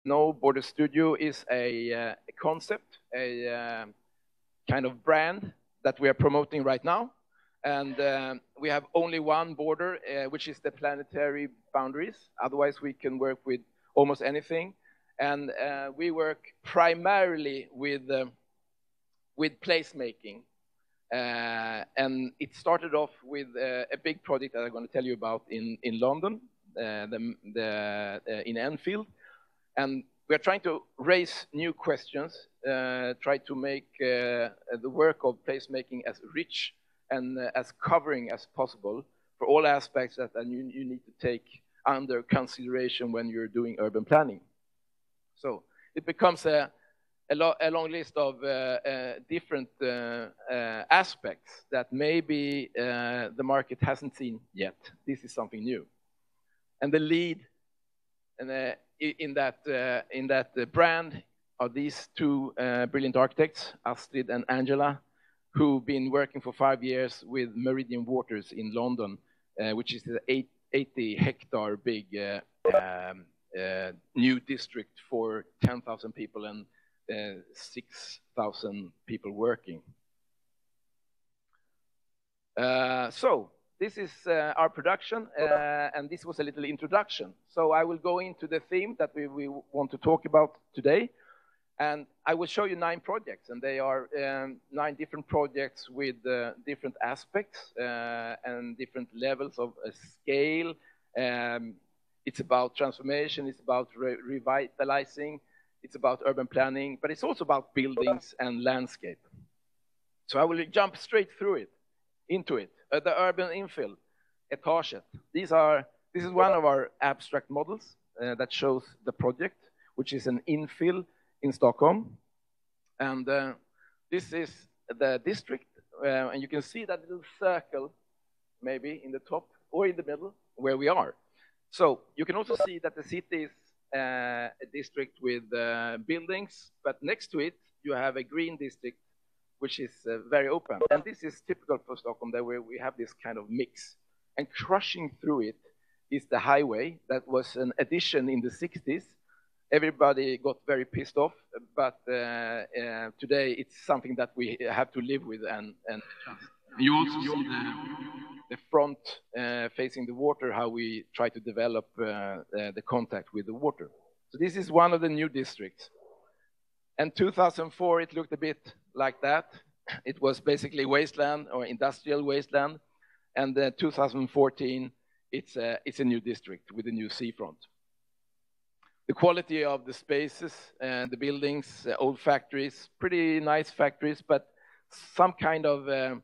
No Border Studio is a concept, a kind of brand that we are promoting right now. And we have only one border, which is the planetary boundaries. Otherwise, we can work with almost anything. And we work primarily with placemaking. And it started off with a big project that I'm going to tell you about in London, in Enfield. And we are trying to raise new questions, try to make the work of placemaking as rich and as covering as possible for all aspects that you need to take under consideration when you're doing urban planning. So it becomes a long list of different aspects that maybe the market hasn't seen yet. This is something new. And the lead in that brand are these two brilliant architects, Astrid and Angela, who've been working for 5 years with Meridian Waters in London, which is an 80-hectare big new district for 10,000 people and 6,000 people working. So this is our production, and this was a little introduction. So I will go into the theme that we want to talk about today. And I will show you 9 projects, and they are 9 different projects with different aspects and different levels of scale. It's about transformation, it's about revitalizing, it's about urban planning, but it's also about buildings and landscape. So I will jump straight through it, into it. The urban infill, etaget. This is one of our abstract models that shows the project, which is an infill in Stockholm. And this is the district, and you can see that little circle maybe in the top or in the middle where we are. So you can also see that the city is a district with buildings, but next to it you have a green district which is very open. And this is typical for Stockholm, that where we have this kind of mix. And crushing through it is the highway that was an addition in the 60s. Everybody got very pissed off, but today it's something that we have to live with. And you also see the front facing the water, how we try to develop the contact with the water. So this is one of the new districts. And 2004, it looked a bit like that. It was basically wasteland or industrial wasteland. And 2014, it's a new district with a new seafront. The quality of the spaces and the buildings, old factories, pretty nice factories, but some kind of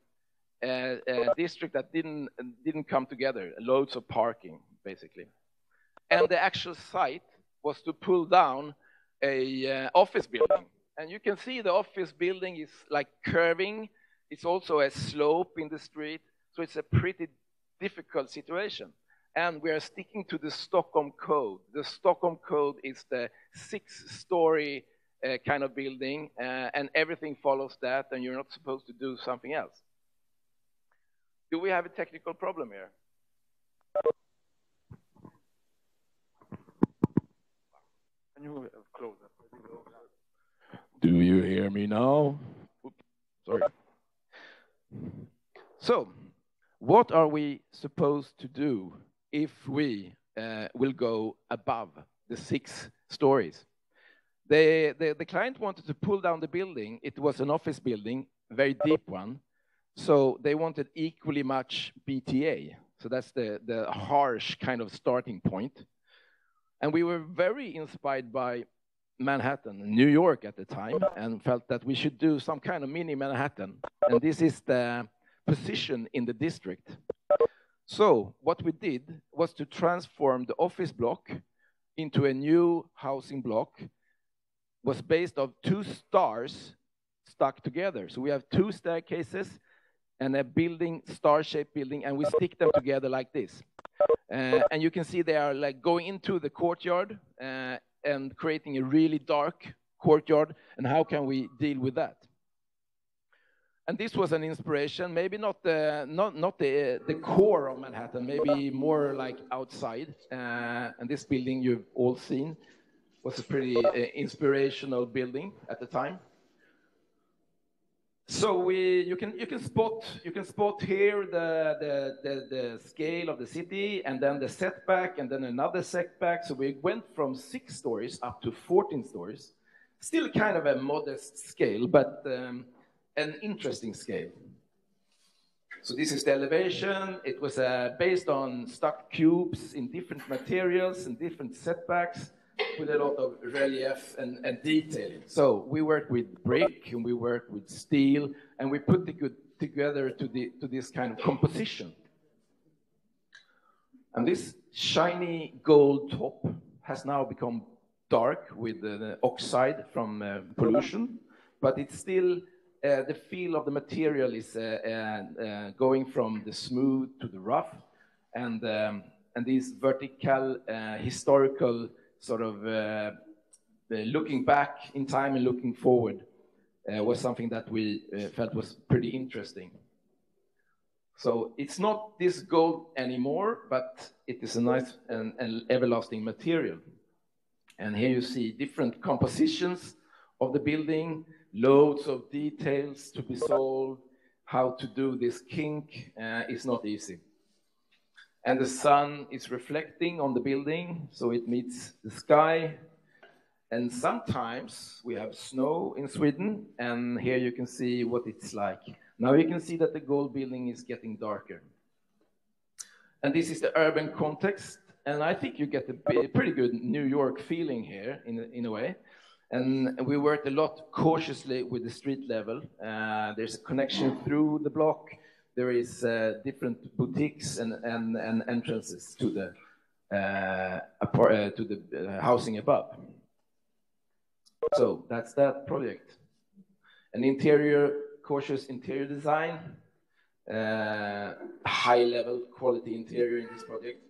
district that didn't come together. Loads of parking, basically. And the actual site was to pull down a office building. And you can see the office building is like curving. It's also a slope in the street. So it's a pretty difficult situation. And we are sticking to the Stockholm Code. The Stockholm Code is the 6-story kind of building, and everything follows that, and you're not supposed to do something else. Do we have a technical problem here? Can you close that? Do you hear me now? Oops, sorry. So, what are we supposed to do if we will go above the 6 stories? The client wanted to pull down the building. It was an office building, a very deep one. So they wanted equally much BTA. So that's the harsh kind of starting point. And we were very inspired by Manhattan, New York at the time, and felt that we should do some kind of mini Manhattan. And this is the position in the district. So what we did was to transform the office block into a new housing block. Was based on 2 stars stuck together. So we have 2 staircases and a building, star-shaped building, and we stick them together like this. And you can see they are like going into the courtyard and creating a really dark courtyard. And how can we deal with that? And this was an inspiration, maybe not the core of Manhattan, maybe more like outside. And this building you've all seen. was a pretty inspirational building at the time. So you can spot here the scale of the city, and then the setback, and then another setback. So we went from 6 stories up to 14 stories. Still kind of a modest scale, but an interesting scale. So this is the elevation. It was based on stuck cubes in different materials and different setbacks, with a lot of relief and detailing. So we work with brick and we work with steel, and we put it together to this kind of composition. And this shiny gold top has now become dark with the oxide from pollution, but it's still the feel of the material is going from the smooth to the rough, and these vertical historical sort of looking back in time and looking forward was something that we felt was pretty interesting. So it's not this gold anymore, but it is a nice and everlasting material. And here you see different compositions of the building, loads of details to be solved. How to do this kink is not easy. And the sun is reflecting on the building, so it meets the sky. And sometimes we have snow in Sweden, and here you can see what it's like. Now you can see that the gold building is getting darker. And this is the urban context, and I think you get a pretty good New York feeling here in a way. And we worked a lot cautiously with the street level. There's a connection through the block. There is different boutiques and entrances to the housing above. So that's that project. An interior, cautious interior design, high-level quality interior in this project.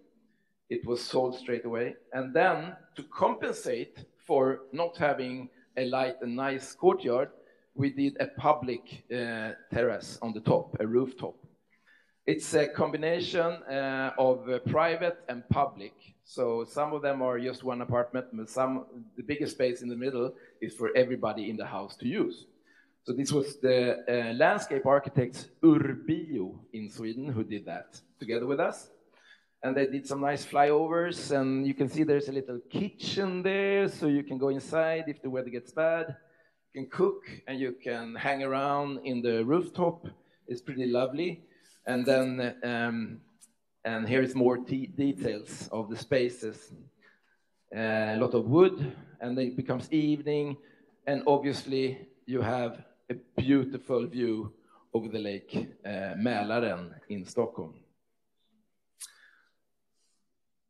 It was sold straight away. And then to compensate for not having a light and nice courtyard, we did a public terrace on the top, a rooftop. It's a combination of private and public. So some of them are just one apartment, but the biggest space in the middle is for everybody in the house to use. So this was the landscape architects Urbio in Sweden who did that together with us. And they did some nice flyovers, and you can see there's a little kitchen there, so you can go inside if the weather gets bad. You can cook, and you can hang around in the rooftop. It's pretty lovely. And then, and here is more details of the spaces. A lot of wood, and then it becomes evening, and obviously you have a beautiful view over the lake Mälaren in Stockholm.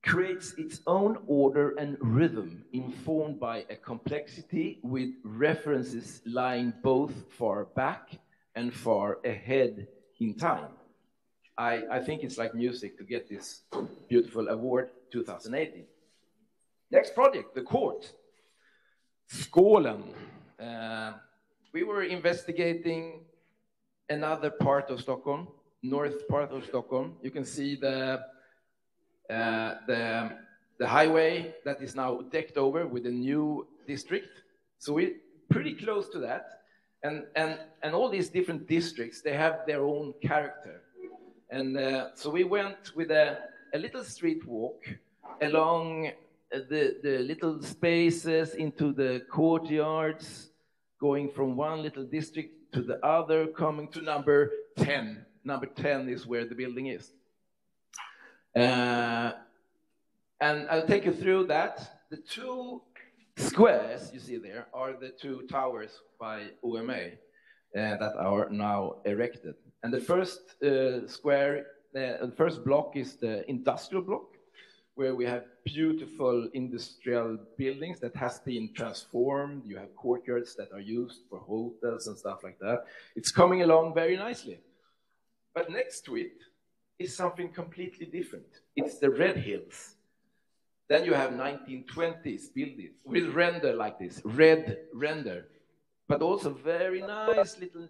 Creates its own order and rhythm, informed by a complexity with references lying both far back and far ahead in time. I think it's like music to get this beautiful award 2018. Next project, the court. Skålen. We were investigating another part of Stockholm, north part of Stockholm. You can see the highway that is now decked over with a new district. So we're pretty close to that. And all these different districts, they have their own character. And so we went with a little street walk along the little spaces into the courtyards, going from one little district to the other, coming to number 10. Number 10 is where the building is. And I'll take you through that. The 2 squares you see there are the 2 towers by OMA that are now erected. And the first square, the first block is the industrial block, where we have beautiful industrial buildings that has been transformed. You have courtyards that are used for hotels and stuff like that. It's coming along very nicely. But next to it is something completely different. It's the Red Hills. Then you have 1920s buildings with render like this, red render, but also very nice little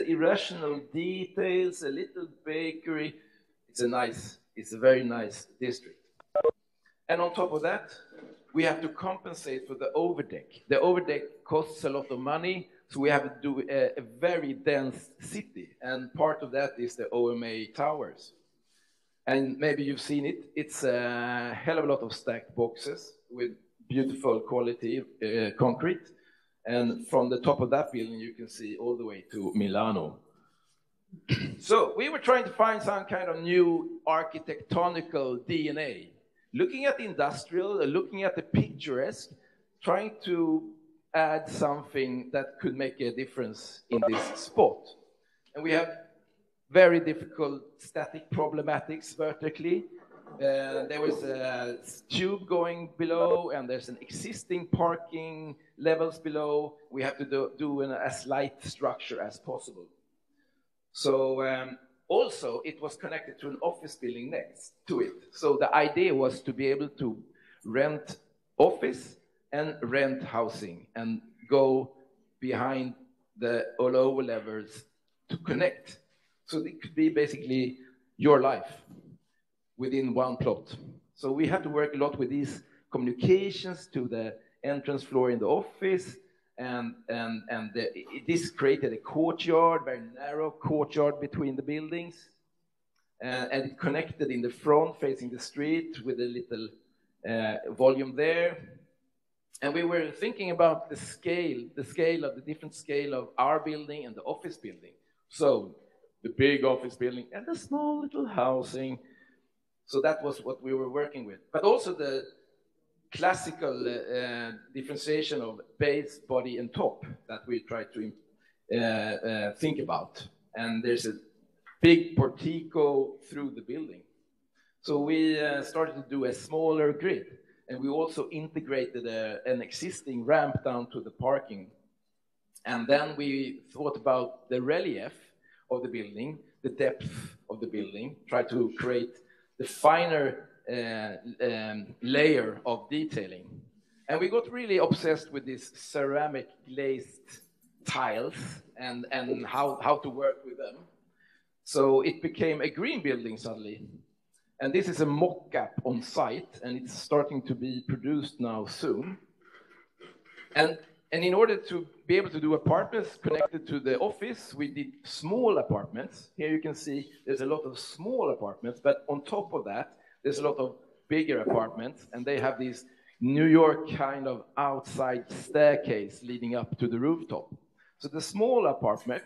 irrational details, a little bakery. It's a very nice district. And on top of that, we have to compensate for the overdeck. The overdeck costs a lot of money, so we have to do a very dense city, and part of that is the OMA towers. And maybe you've seen it. It's a hell of a lot of stacked boxes with beautiful quality concrete. And from the top of that building, you can see all the way to Milano. So we were trying to find some kind of new architectonical DNA. Looking at the industrial, looking at the picturesque, trying to add something that could make a difference in this spot. And we have very difficult static problematics vertically. There was a tube going below, and there's an existing parking levels below. We have to do as light structure as possible. So also, it was connected to an office building next to it. So the idea was to be able to rent office and rent housing and go behind the all over levels to connect. So it could be basically your life within one plot. So we had to work a lot with these communications to the entrance floor in the office, and this created a courtyard, very narrow courtyard between the buildings, and it connected in the front facing the street with a little volume there. And we were thinking about the scale of the different scale of our building and the office building. So the big office building and the small little housing. So that was what we were working with. But also the classical differentiation of base, body, and top that we tried to think about. And there's a big portico through the building. So we started to do a smaller grid. And we also integrated an existing ramp down to the parking. And then we thought about the relief of the building, the depth of the building, try to create the finer layer of detailing. And we got really obsessed with these ceramic glazed tiles and how to work with them. So it became a green building suddenly. And this is a mock-up on site, and it's starting to be produced now soon. And in order to be able to do apartments connected to the office, we did small apartments. Here you can see there's a lot of small apartments, but on top of that, there's a lot of bigger apartments, and they have this New York kind of outside staircase leading up to the rooftop. So the small apartment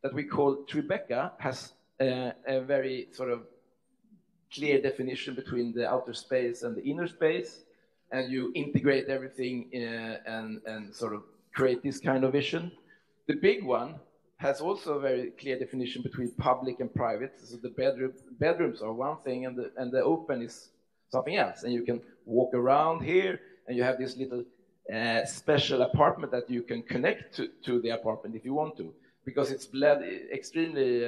that we call Tribeca has a very sort of clear definition between the outer space and the inner space, and you integrate everything and sort of create this kind of vision. The big one has also a very clear definition between public and private. So the bedrooms are one thing, and the open is something else. And you can walk around here, and you have this little special apartment that you can connect to the apartment if you want to, because it's extremely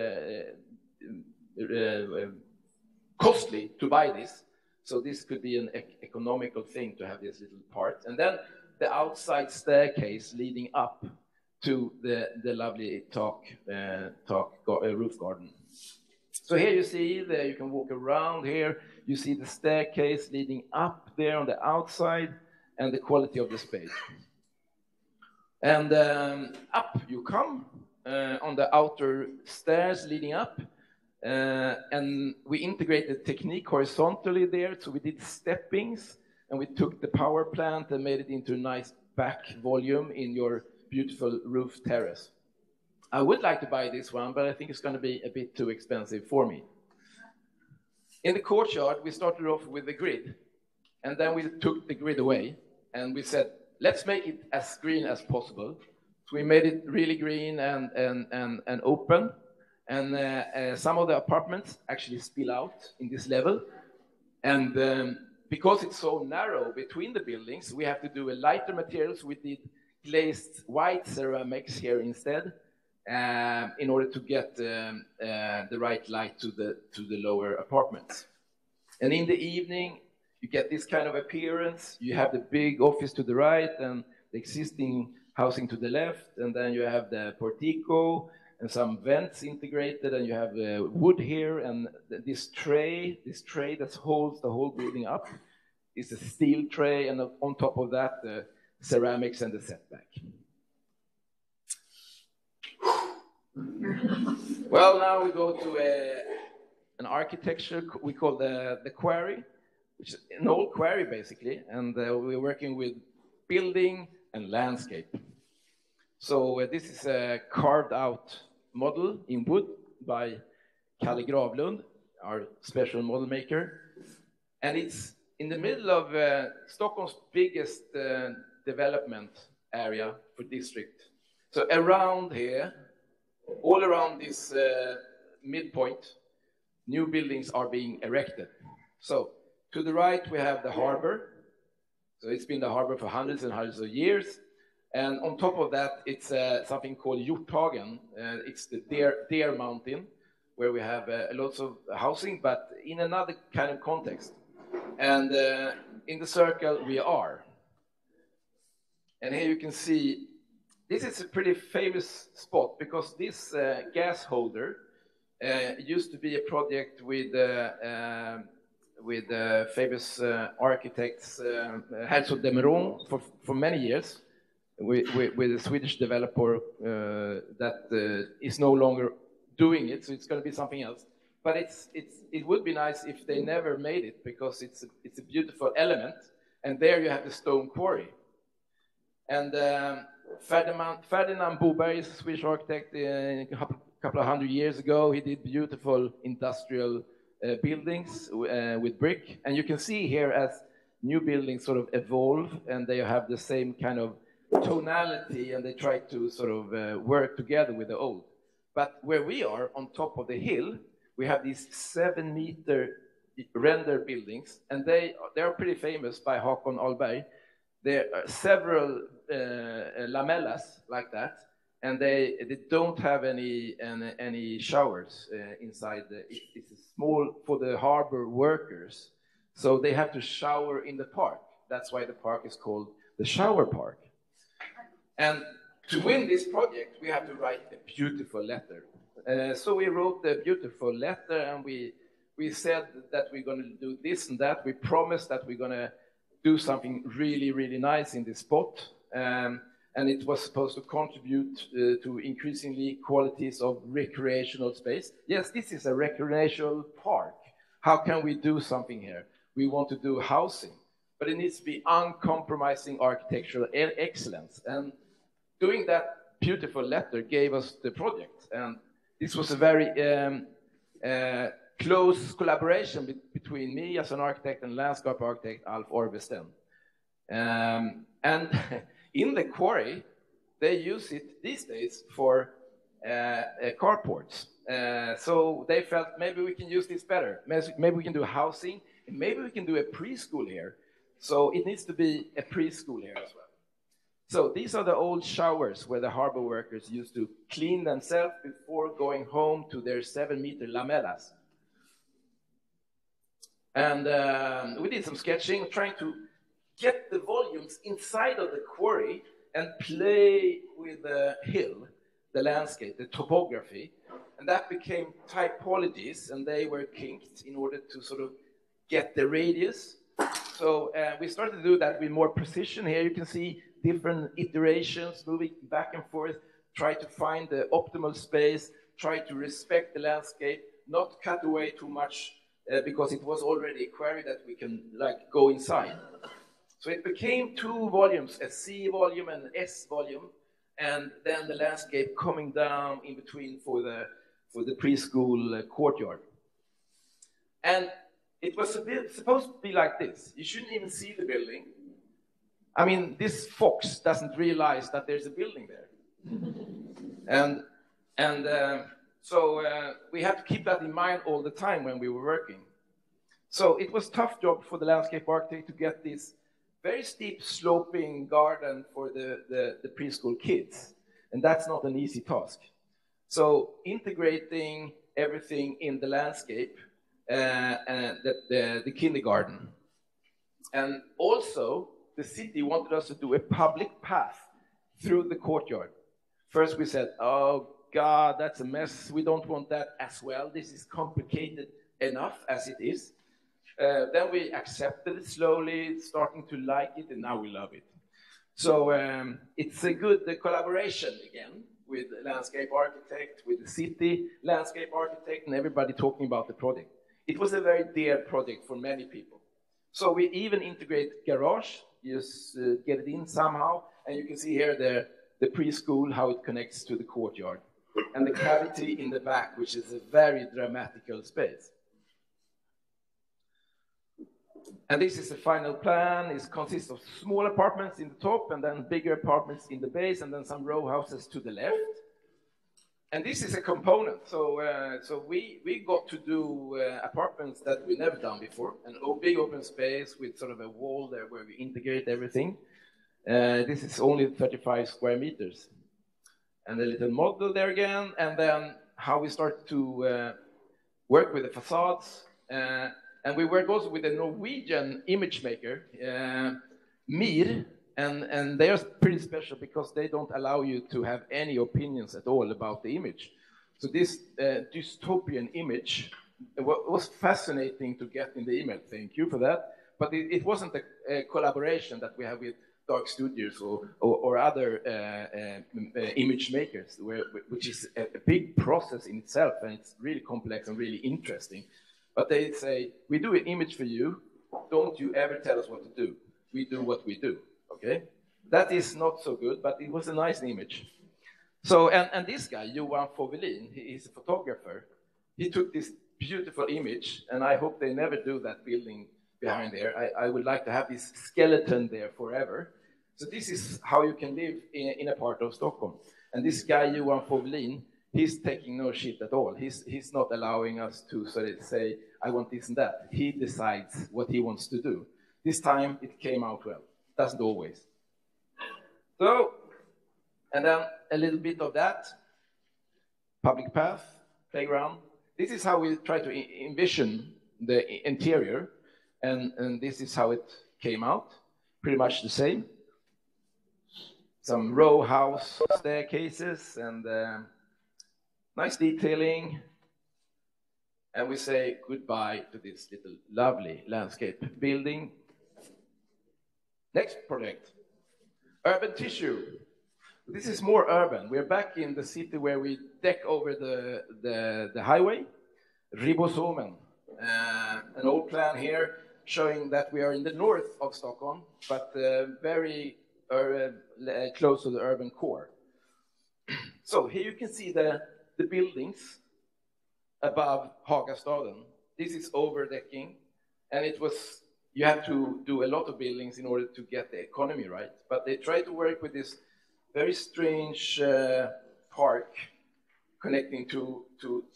costly to buy this. So this could be an economical thing to have this little part. And then the outside staircase leading up to the lovely roof garden. So here you see there, you can walk around here. You see the staircase leading up there on the outside and the quality of the space. And up you come on the outer stairs leading up. And we integrated technique horizontally there, so we did steppings, and we took the power plant and made it into a nice back volume in your beautiful roof terrace. I would like to buy this one, but I think it's going to be a bit too expensive for me. In the courtyard, we started off with the grid, and then we took the grid away, and we said, let's make it as green as possible. So we made it really green and open. And some of the apartments actually spill out in this level. And because it's so narrow between the buildings, we have to do a lighter materials. We did glazed white ceramics here instead, in order to get the right light to the lower apartments. And in the evening, you get this kind of appearance. You have the big office to the right and the existing housing to the left, and then you have the portico and some vents integrated, and you have wood here, and this tray that holds the whole building up is a steel tray, and on top of that, the ceramics and the setback. Well, now we go to an architecture we call the quarry, which is an old quarry basically, and we're working with building and landscape. So this is a carved out model in wood by Kalle Gravlund, our special model maker. And it's in the middle of Stockholm's biggest development area for district. So around here, all around this midpoint, new buildings are being erected. So to the right, we have the harbor. So it's been the harbor for hundreds and hundreds of years. And on top of that, it's something called Hjorthagen. It's the Deer Mountain, where we have lots of housing, but in another kind of context. And in the circle, we are. And here you can see, this is a pretty famous spot because this gas holder used to be a project with famous architects, Herzog de Meuron, for many years, with a Swedish developer that is no longer doing it, so it's going to be something else. But it would be nice if they never made it, because it's a beautiful element, and there you have the stone quarry. And Ferdinand Boberg is a Swedish architect. A couple of hundred years ago, he did beautiful industrial buildings with brick. And you can see here as new buildings sort of evolve, and they have the same kind of tonality, and they try to sort of work together with the old. But where we are, on top of the hill, we have these 7-meter render buildings, and they are pretty famous by Håkon Ahlberg. There are several lamellas like that, and they don't have any showers inside. It's small for the harbor workers, so they have to shower in the park. That's why the park is called the Shower Park. And to win this project, we have to write a beautiful letter. So we wrote the beautiful letter, and we said that we're going to do this and that. We promised that we're going to do something really, really nice in this spot. And it was supposed to contribute to increasingly qualities of recreational space. Yes, this is a recreational park. How can we do something here? We want to do housing, but it needs to be uncompromising architectural excellence. And doing that beautiful letter gave us the project. And this was a very close collaboration between me as an architect and landscape architect Alf Orvesten. And in the quarry, they use it these days for carports. So they felt maybe we can use this better. Maybe we can do housing, and maybe we can do a preschool here. So it needs to be a preschool here as well. So these are the old showers where the harbor workers used to clean themselves before going home to their 7-meter lamellas. And we did some sketching, trying to get the volumes inside of the quarry and play with the hill, the landscape, the topography. And that became typologies, and they were kinked in order to sort of get the radius. So we started to do that with more precision. Here you can see different iterations, moving back and forth, try to find the optimal space, try to respect the landscape, not cut away too much, because it was already a quarry that we can go inside. So it became 2 volumes, a C volume and an S volume, and then the landscape coming down in between for the preschool courtyard. And it was supposed to be like this. You shouldn't even see the building. I mean, this fox doesn't realize that there's a building there. So we had to keep that in mind all the time when we were working. So it was a tough job for the landscape architect to get this very steep sloping garden for the preschool kids. And that's not an easy task. So integrating everything in the landscape, and the kindergarten. And also, the city wanted us to do a public path through the courtyard. First we said, oh God, that's a mess. We don't want that as well. This is complicated enough as it is. Then we accepted it slowly, starting to like it, and now we love it. So it's a good collaboration again with the landscape architect, with the city landscape architect, and everybody talking about the project. It was a very dear project for many people. So we even integrate garage, just get it in somehow, and you can see here the preschool, how it connects to the courtyard, and the cavity in the back, which is a very dramatical space. And this is the final plan. It consists of small apartments in the top, and then bigger apartments in the base, and then some row houses to the left. And this is a component. So we got to do apartments that we never done before. An big open space with sort of a wall there where we integrate everything. This is only 35 square meters. And a little model there again. And then how we start to work with the facades. And we work also with a Norwegian image maker, Mir, and they are pretty special because they don't allow you to have any opinions at all about the image. So this dystopian image was fascinating to get in the email. Thank you for that. But it wasn't a collaboration that we have with Dark Studios or other image makers, which is a big process in itself, and it's really complex and really interesting. But they say, we do an image for you, don't you ever tell us what to do. We do what we do, okay? That is not so good, but it was a nice image. So, and this guy, Johan Fauvelin, he's a photographer. He took this beautiful image, and I hope they never do that building behind there. I would like to have this skeleton there forever. So this is how you can live in a part of Stockholm. And this guy, Johan Fauvelin, he's taking no shit at all. He's not allowing us to sort of say, I want this and that. He decides what he wants to do. This time, it came out well. Doesn't always. So, and then a little bit of that. Public path, playground. This is how we try to envision the interior. And this is how it came out. Pretty much the same. Some row house staircases and nice detailing, and we say goodbye to this little lovely landscape building. Next project, urban tissue. This is more urban. We're back in the city where we deck over the highway, Ribosomen. An old plan here showing that we are in the north of Stockholm, but very close to the urban core. So here you can see the buildings above Hagastaden. This is overdecking, and you have to do a lot of buildings in order to get the economy right. But they try to work with this very strange park connecting to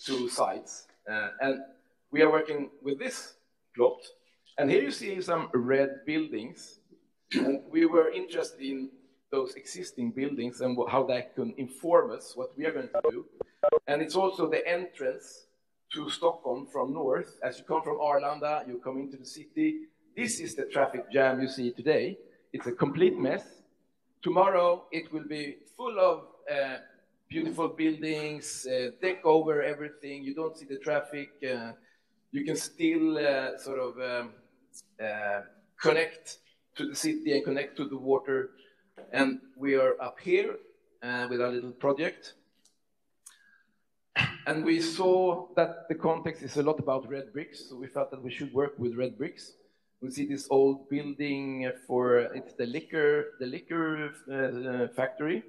two sides. And we are working with this plot. And here you see some red buildings. And we were interested in those existing buildings and how that can inform us what we are going to do. And it's also the entrance to Stockholm from north. As you come from Arlanda, you come into the city. This is the traffic jam you see today. It's a complete mess. Tomorrow, it will be full of beautiful buildings, deck over everything. You don't see the traffic. You can still sort of connect to the city and connect to the water. And we are up here with our little project. And we saw that the context is a lot about red bricks, so we felt that we should work with red bricks. We see this old building it's the liquor factory,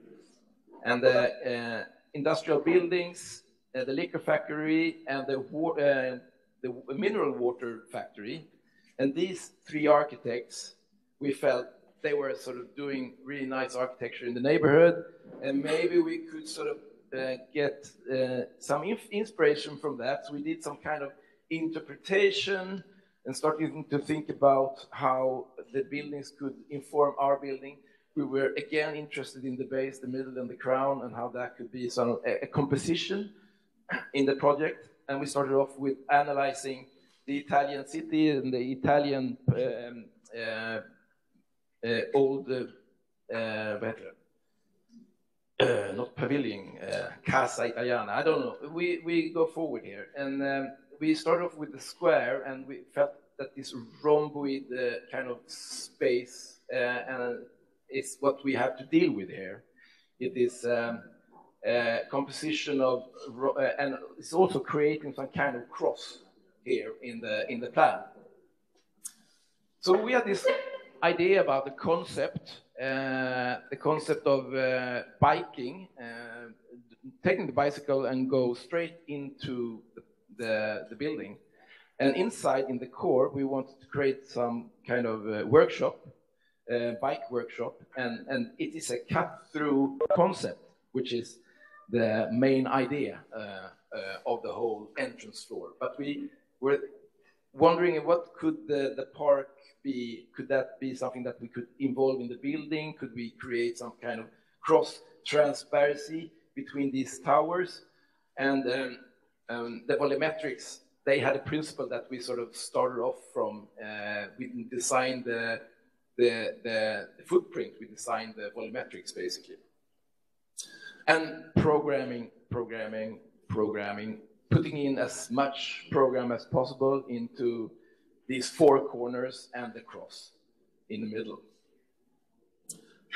and the industrial buildings, the liquor factory, and the mineral water factory. And these three architects, we felt they were sort of doing really nice architecture in the neighborhood, and maybe we could sort of get some inspiration from that. So we did some kind of interpretation and started to think about how the buildings could inform our building. We were again interested in the base, the middle, and the crown, and how that could be sort of a composition in the project. And we started off with analyzing the Italian city and the Italian old not pavilion, Casa Italiana, I don't know. We go forward here. And we started off with the square, and we felt that this rhomboid kind of space, and it's what we have to deal with here. It is composition of, and it's also creating some kind of cross here in the plan. So we had this idea about the concept of biking, taking the bicycle and go straight into the building. And inside, in the core, we wanted to create some kind of workshop, bike workshop, and it is a cut-through concept, which is the main idea of the whole entrance floor. But we were wondering what could the park be? Could that be something that we could involve in the building? Could we create some kind of cross-transparency between these towers? And the volumetrics, they had a principle that we sort of started off from. We designed the footprint, we designed the volumetrics, basically. And programming, putting in as much program as possible into these four corners and the cross in the middle.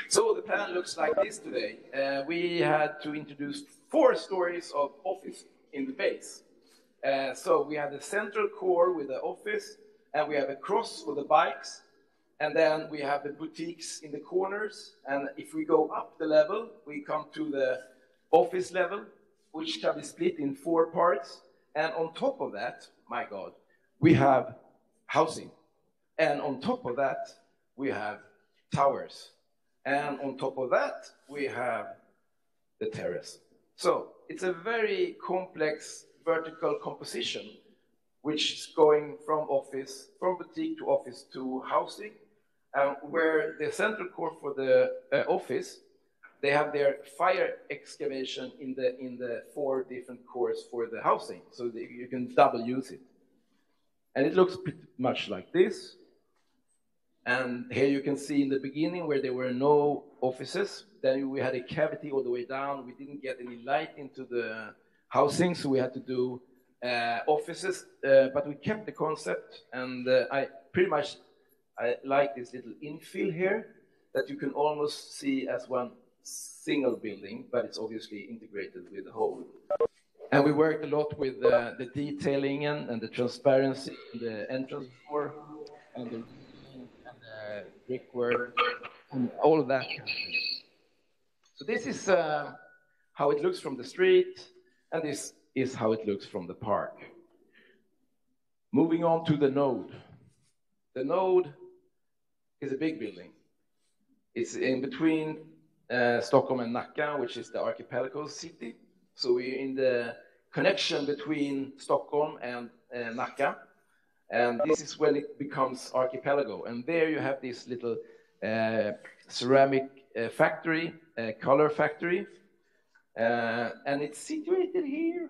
So the plan looks like this today. We had to introduce 4 stories of office in the base. So we have the central core with the office, and we have a cross for the bikes, and then we have the boutiques in the corners. And if we go up the level, we come to the office level, which can be split in 4 parts. And on top of that, my God, we have housing. And on top of that, we have towers. And on top of that, we have the terrace. So it's a very complex vertical composition, which is going from boutique to office to housing, where the central core for the office, they have their fire excavation in the 4 different cores for the housing, so that you can double use it. And it looks pretty much like this. And here you can see in the beginning where there were no offices, then we had a cavity all the way down. We didn't get any light into the housing, so we had to do offices, but we kept the concept, and I like this little infill here that you can almost see as one single building, but it's obviously integrated with the whole. And we worked a lot with the detailing and the transparency, the entrance door, and the brickwork, and all of that. So this is how it looks from the street, and this is how it looks from the park. Moving on to the node. The node is a big building. It's in between Stockholm and Nacka, which is the archipelago city. So we're in the connection between Stockholm and Nacka. And this is when it becomes archipelago. And there you have this little ceramic factory, color factory. And it's situated here.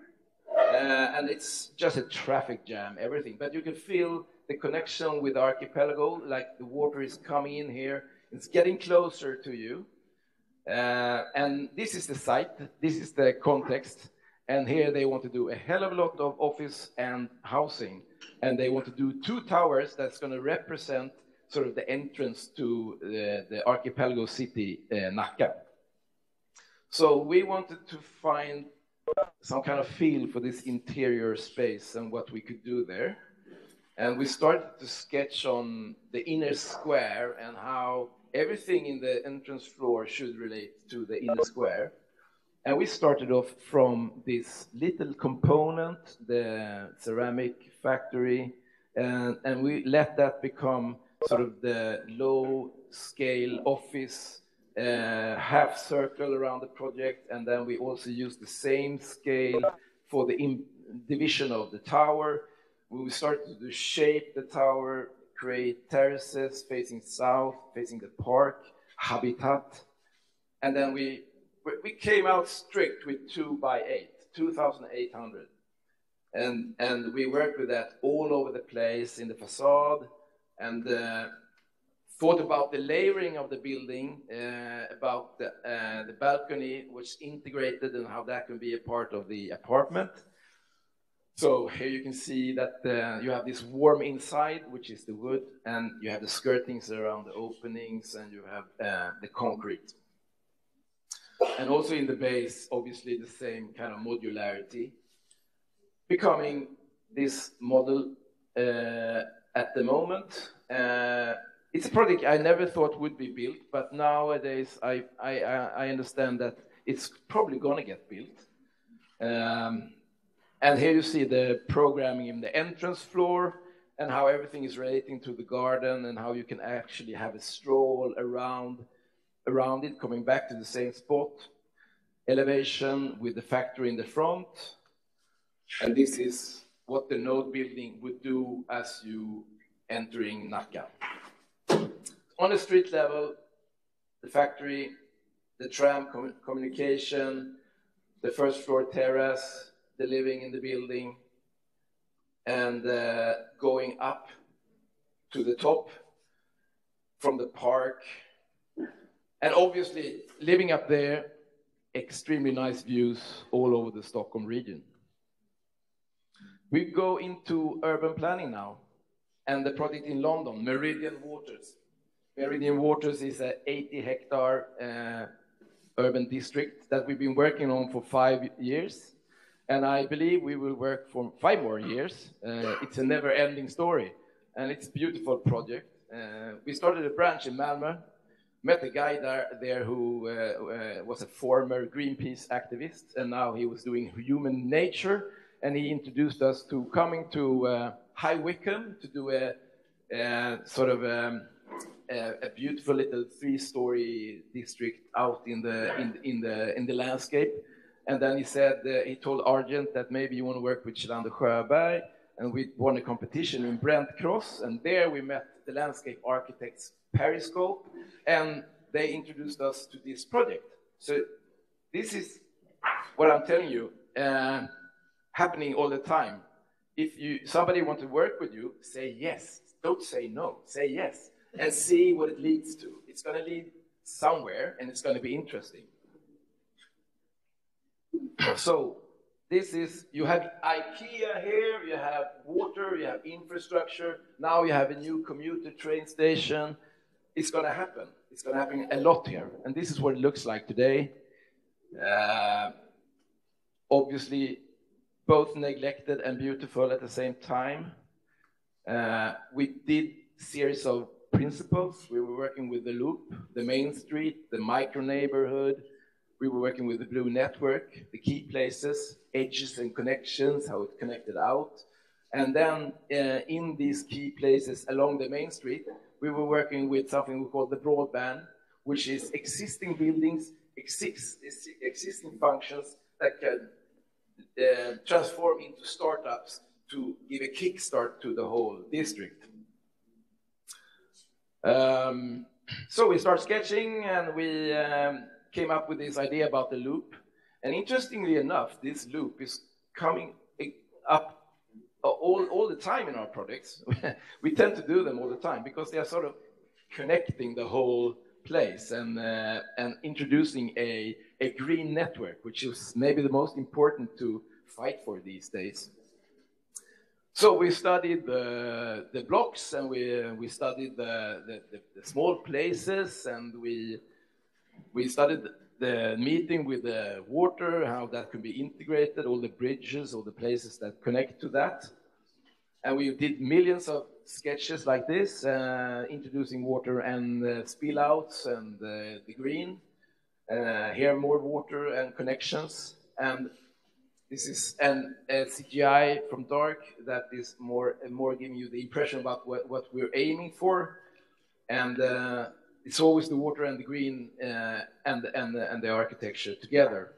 And it's just a traffic jam, everything. But you can feel the connection with the archipelago, like the water is coming in here. It's getting closer to you. And this is the site, this is the context. And here they want to do a hell of a lot of office and housing. And they want to do 2 towers that's going to represent sort of the entrance to the archipelago city, Nacka. So we wanted to find some kind of feel for this interior space and what we could do there. And we started to sketch on the inner square and how everything in the entrance floor should relate to the inner square. And we started off from this little component, the ceramic factory, and we let that become sort of the low-scale office half circle around the project, and then we also use the same scale for the division of the tower. We started to shape the tower, create terraces facing south, facing the park, habitat, and then we came out strict with 2x8, 2,800, and we worked with that all over the place in the facade, and thought about the layering of the building, about the balcony, which integrated and how that can be a part of the apartment. So here you can see that you have this warm inside, which is the wood, and you have the skirtings around the openings, and you have the concrete. And also in the base, obviously the same kind of modularity, becoming this model at the moment. It's a project I never thought would be built, but nowadays I understand that it's probably going to get built. And here you see the programming in the entrance floor and how everything is relating to the garden and how you can actually have a stroll around it, coming back to the same spot. Elevation with the factory in the front. And this is what the node building would do as you entering Nacka. On the street level, the factory, the tram communication, the first floor terrace, the living in the building, and going up to the top from the park. And obviously, living up there, extremely nice views all over the Stockholm region. We go into urban planning now, and the project in London, Meridian Waters. Meridian Waters is an 80-hectare urban district that we've been working on for 5 years. And I believe we will work for 5 more years. It's a never-ending story, and it's a beautiful project. We started a branch in Malmö, met a guy there who was a former Greenpeace activist, and now he was doing human nature, and he introduced us to coming to High Wycombe to do a beautiful little 3-story district out in the landscape. And then he said, he told Argent that maybe you want to work with Kjellander Sjöberg, and we won a competition in Brent Cross, and there we met the landscape architects Periscope, and they introduced us to this project. So this is what I'm telling you, happening all the time. If somebody wants to work with you, say yes. Don't say no. Say yes, and see what it leads to. It's going to lead somewhere, and it's going to be interesting. So this is, you have IKEA here, you have water, you have infrastructure, now you have a new commuter train station. It's going to happen. It's going to happen a lot here. And this is what it looks like today. Obviously, both neglected and beautiful at the same time. We did a series of principles. We were working with the loop, the main street, the micro neighborhood. We were working with the blue network, the key places, edges and connections, how it connected out. And then in these key places along the main street, we were working with something we call the broadband, which is existing buildings, existing functions that can transform into startups to give a kickstart to the whole district. So we start sketching, and we came up with this idea about the loop. And interestingly enough, this loop is coming up all the time in our projects. We tend to do them all the time because they are sort of connecting the whole place and introducing a green network, which is maybe the most important to fight for these days. So we studied the blocks, and we studied the small places, and we studied the meeting with the water, how that can be integrated, all the bridges, all the places that connect to that. And we did millions of sketches like this, introducing water and spill outs and the green. Here more water and connections. And this is a CGI from dark that is more giving you the impression about what we're aiming for. And it's always the water and the green and the architecture together.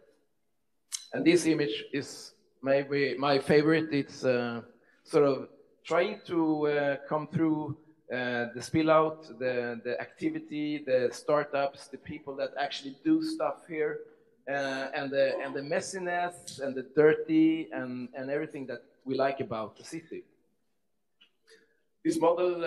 And this image is maybe my favorite. It's sort of trying to come through the spill out, the activity, the startups, the people that actually do stuff here, and the messiness and the dirty and everything that we like about the city. This model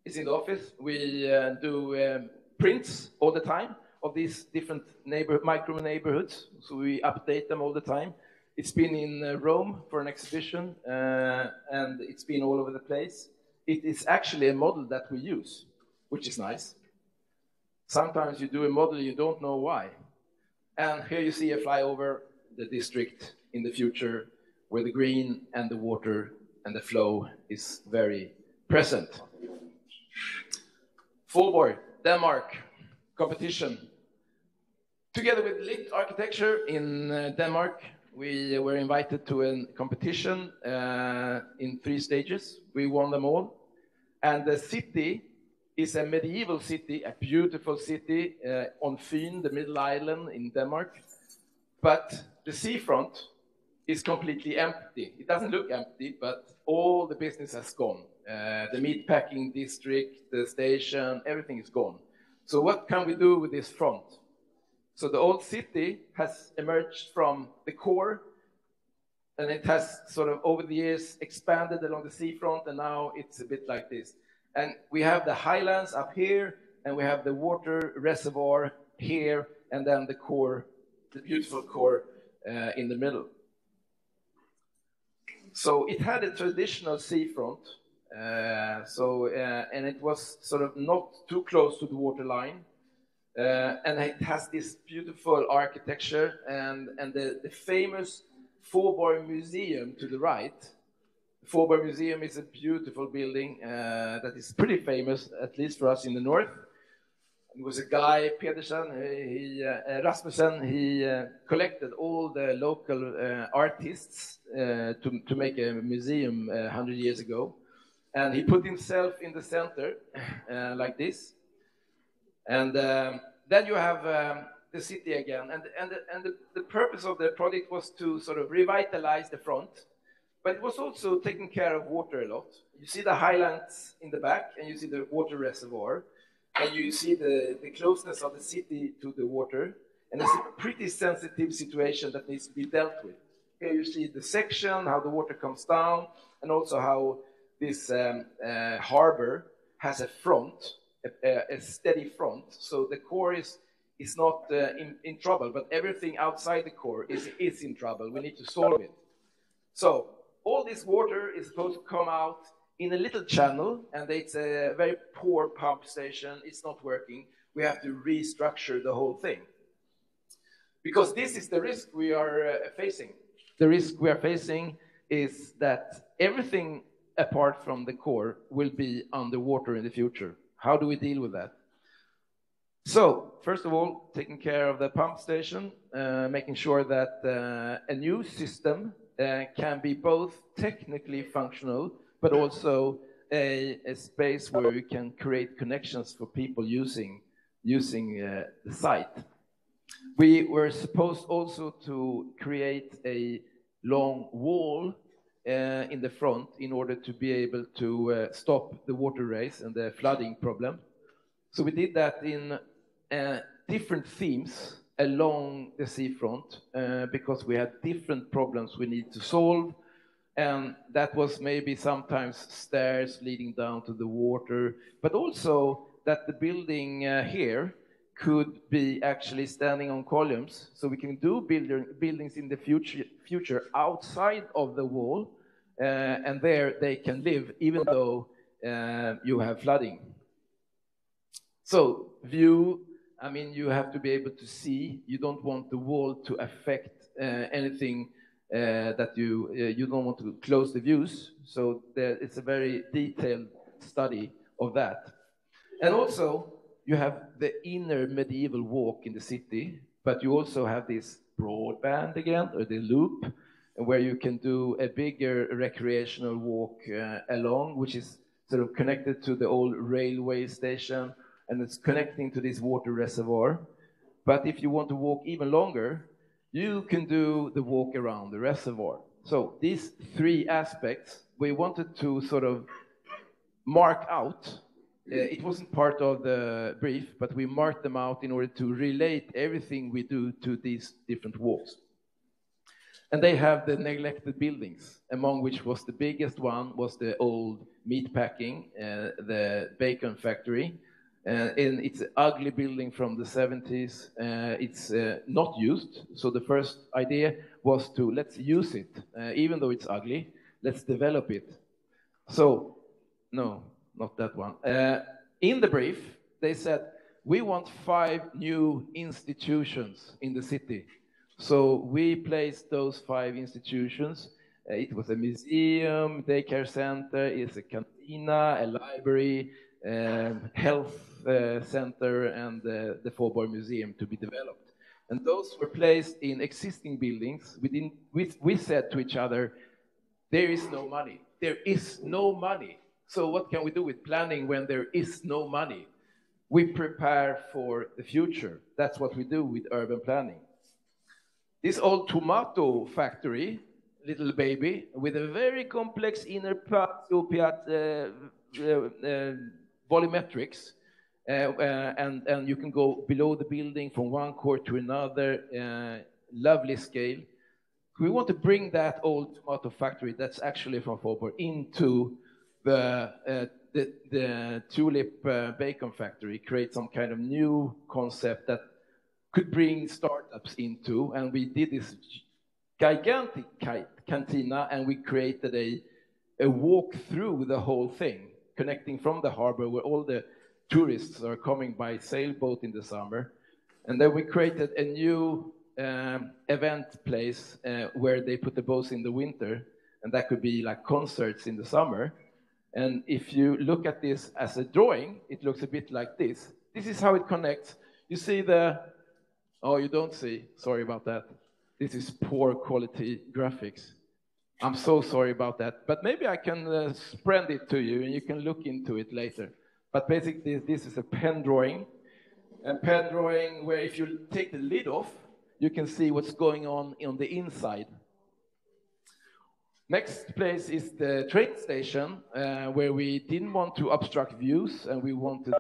is in the office. We do prints all the time of these different micro neighborhoods, so we update them all the time. It's been in Rome for an exhibition, and it's been all over the place. It is actually a model that we use, which is nice. Sometimes you do a model, you don't know why. And here you see a flyover the district in the future, where the green and the water and the flow is very present. Faaborg, Denmark, competition. Together with Lit Architecture in Denmark, we were invited to a competition in 3 stages. We won them all. And the city is a medieval city, a beautiful city on Fyn, the middle island in Denmark. But the seafront is completely empty. It doesn't look empty, but all the business has gone. The meatpacking district, the station, everything is gone. So what can we do with this front? So the old city has emerged from the core, and it has sort of over the years expanded along the seafront, and now it's a bit like this. And we have the highlands up here, and we have the water reservoir here, and then the core, the beautiful core in the middle. So it had a traditional seafront, and it was sort of not too close to the waterline. And it has this beautiful architecture, and the famous Faaborg Museum to the right. The Faaborg Museum is a beautiful building that is pretty famous, at least for us in the north. It was a guy, Pedersen, Rasmussen, he collected all the local artists to make a museum 100 years ago. And he put himself in the center, like this. And then you have the city again. And the purpose of the project was to sort of revitalize the front, but it was also taking care of water a lot. You see the highlands in the back, and you see the water reservoir, and you see the closeness of the city to the water. And it's a pretty sensitive situation that needs to be dealt with. Here you see the section, how the water comes down, and also how this harbor has a front, a steady front. So the core is not in trouble, but everything outside the core is in trouble. We need to solve it. So all this water is supposed to come out in a little channel, and it's a very poor pump station. It's not working. We have to restructure the whole thing. Because this is the risk we are facing. The risk we are facing is that everything apart from the core will be underwater in the future. How do we deal with that? So, first of all, taking care of the pump station, making sure that a new system can be both technically functional, but also a space where we can create connections for people using the site. We were supposed also to create a long wall in the front in order to be able to stop the water race and the flooding problem. So we did that in different themes along the seafront because we had different problems we need to solve, and that was maybe sometimes stairs leading down to the water, but also that the building here could be actually standing on columns, so we can do buildings in the future outside of the wall, and there they can live even though you have flooding. So view, I mean, you have to be able to see. You don't want the wall to affect anything that you don't want to close the views. So it's a very detailed study of that. And also, you have the inner medieval walk in the city, but you also have this broadband again, or the loop, where you can do a bigger recreational walk along, which is sort of connected to the old railway station, and it's connecting to this water reservoir. But if you want to walk even longer, you can do the walk around the reservoir. So these 3 aspects, we wanted to sort of mark out. It wasn't part of the brief, but we marked them out in order to relate everything we do to these different walks. And they have the neglected buildings, among which was the biggest one was the old meatpacking, the bacon factory. And it's an ugly building from the 70s. It's not used. So the first idea was to let's use it. Even though it's ugly, let's develop it. So, no, not that one. In the brief, they said, we want 5 new institutions in the city. So we placed those 5 institutions. It was a museum, daycare center, it's a cantina, a library, health center, and the Faubourg Museum to be developed. And those were placed in existing buildings. We said to each other, there is no money. There is no money. So what can we do with planning when there is no money? We prepare for the future. That's what we do with urban planning. This old tomato factory, little baby, with a very complex inner volumetrics, and you can go below the building from one court to another, lovely scale. We want to bring that old tomato factory that's actually from Faubourg into the tulip bacon factory, create some kind of new concept that could bring startups into, and we did this gigantic cantina, and we created a walk through the whole thing, connecting from the harbor where all the tourists are coming by sailboat in the summer. And then we created a new event place where they put the boats in the winter, and that could be like concerts in the summer. And if you look at this as a drawing, it looks a bit like this. This is how it connects. You see oh, you don't see, sorry about that. This is poor quality graphics. I'm so sorry about that. But maybe I can spread it to you and you can look into it later. But basically, this is a pen drawing. A pen drawing where if you take the lid off, you can see what's going on the inside. Next place is the train station, where we didn't want to obstruct views, and we wanted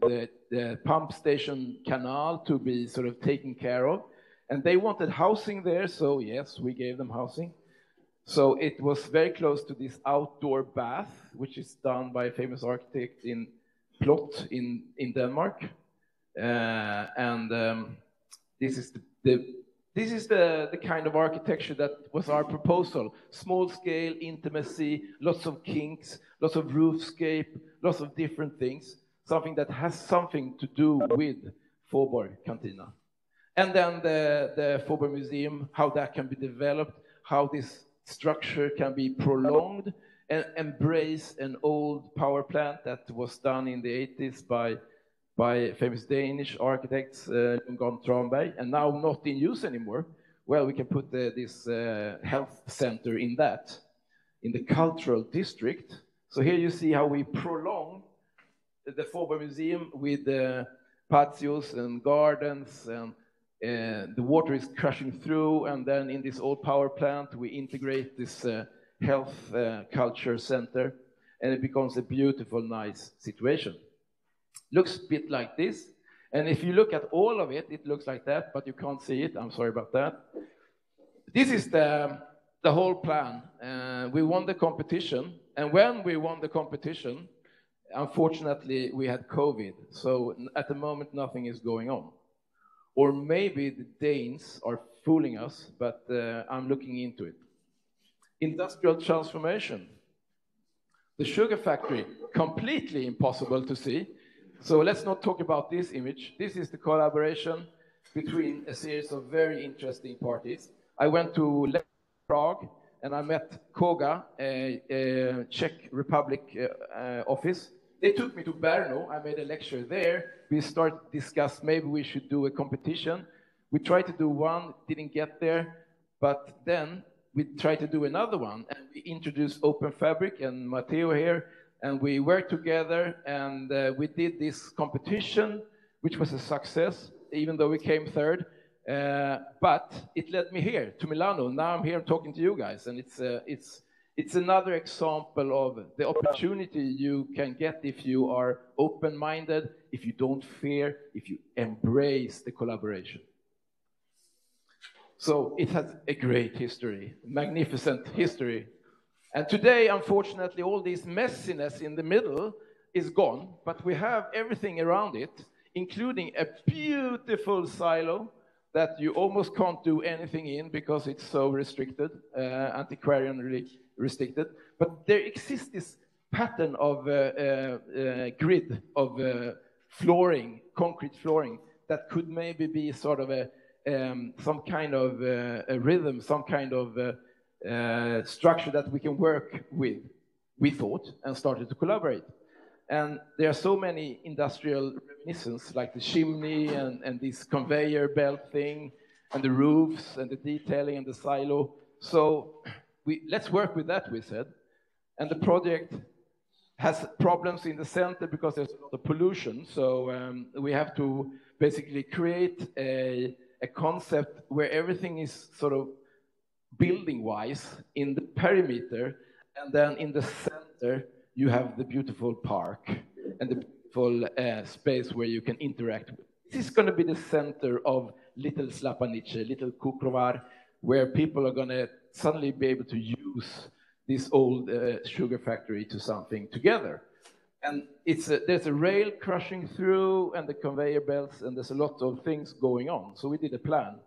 the pump station canal to be sort of taken care of. And they wanted housing there, so yes, we gave them housing. So it was very close to this outdoor bath, which is done by a famous architect in Plot in Denmark. This is the kind of architecture that was our proposal. Small scale, intimacy, lots of kinks, lots of roofscape, lots of different things. Something that has something to do with Faubourg Cantina. And then the Faubourg Museum, how that can be developed, how this structure can be prolonged and embrace an old power plant that was done in the 80s by famous Danish architects, Lundgren Tranberg, and now not in use anymore. Well, we can put this health center in that, in the cultural district. So here you see how we prolong the Faubourg Museum with patios and gardens, and the water is crashing through, and then in this old power plant, we integrate this health culture center, and it becomes a beautiful, nice situation. Looks a bit like this, and if you look at all of it, it looks like that, but you can't see it. I'm sorry about that. This is the whole plan. We won the competition, and when we won the competition, unfortunately, we had COVID, so at the moment, nothing is going on. Or maybe the Danes are fooling us, but I'm looking into it. Industrial transformation. The sugar factory, completely impossible to see. So let's not talk about this image. This is the collaboration between a series of very interesting parties. I went to Prague, and I met Koga, a Czech Republic office. They took me to Brno. I made a lecture there. We started to discuss maybe we should do a competition. We tried to do one, didn't get there, but then we tried to do another one, and we introduced Open Fabric and Matteo here, and we worked together, and we did this competition, which was a success, even though we came third. But it led me here to Milano. Now I'm here talking to you guys, and it's another example of the opportunity you can get if you are open-minded, if you don't fear, if you embrace the collaboration. So it has a great history, magnificent history. And today, unfortunately, all this messiness in the middle is gone, but we have everything around it. including a beautiful silo that you almost can't do anything in because it's so restricted, antiquarianly restricted. But there exists this pattern of grid of flooring, concrete flooring, that could maybe be sort of a some kind of a rhythm, some kind of structure that we can work with, we thought, and started to collaborate. And there are so many industrial reminiscences, like the chimney and this conveyor belt thing, and the roofs and the detailing and the silo. So let's work with that, we said. And the project has problems in the center because there's a lot of pollution. So we have to basically create a concept where everything is sort of building-wise in the perimeter, and then in the center you have the beautiful park and the beautiful space where you can interact with. This is going to be the center of Little Slapanice, Little Kukrovar, where people are going to suddenly be able to use this old sugar factory to something together. And there's a rail crushing through, and the conveyor belts, and there's a lot of things going on. So we did a plan.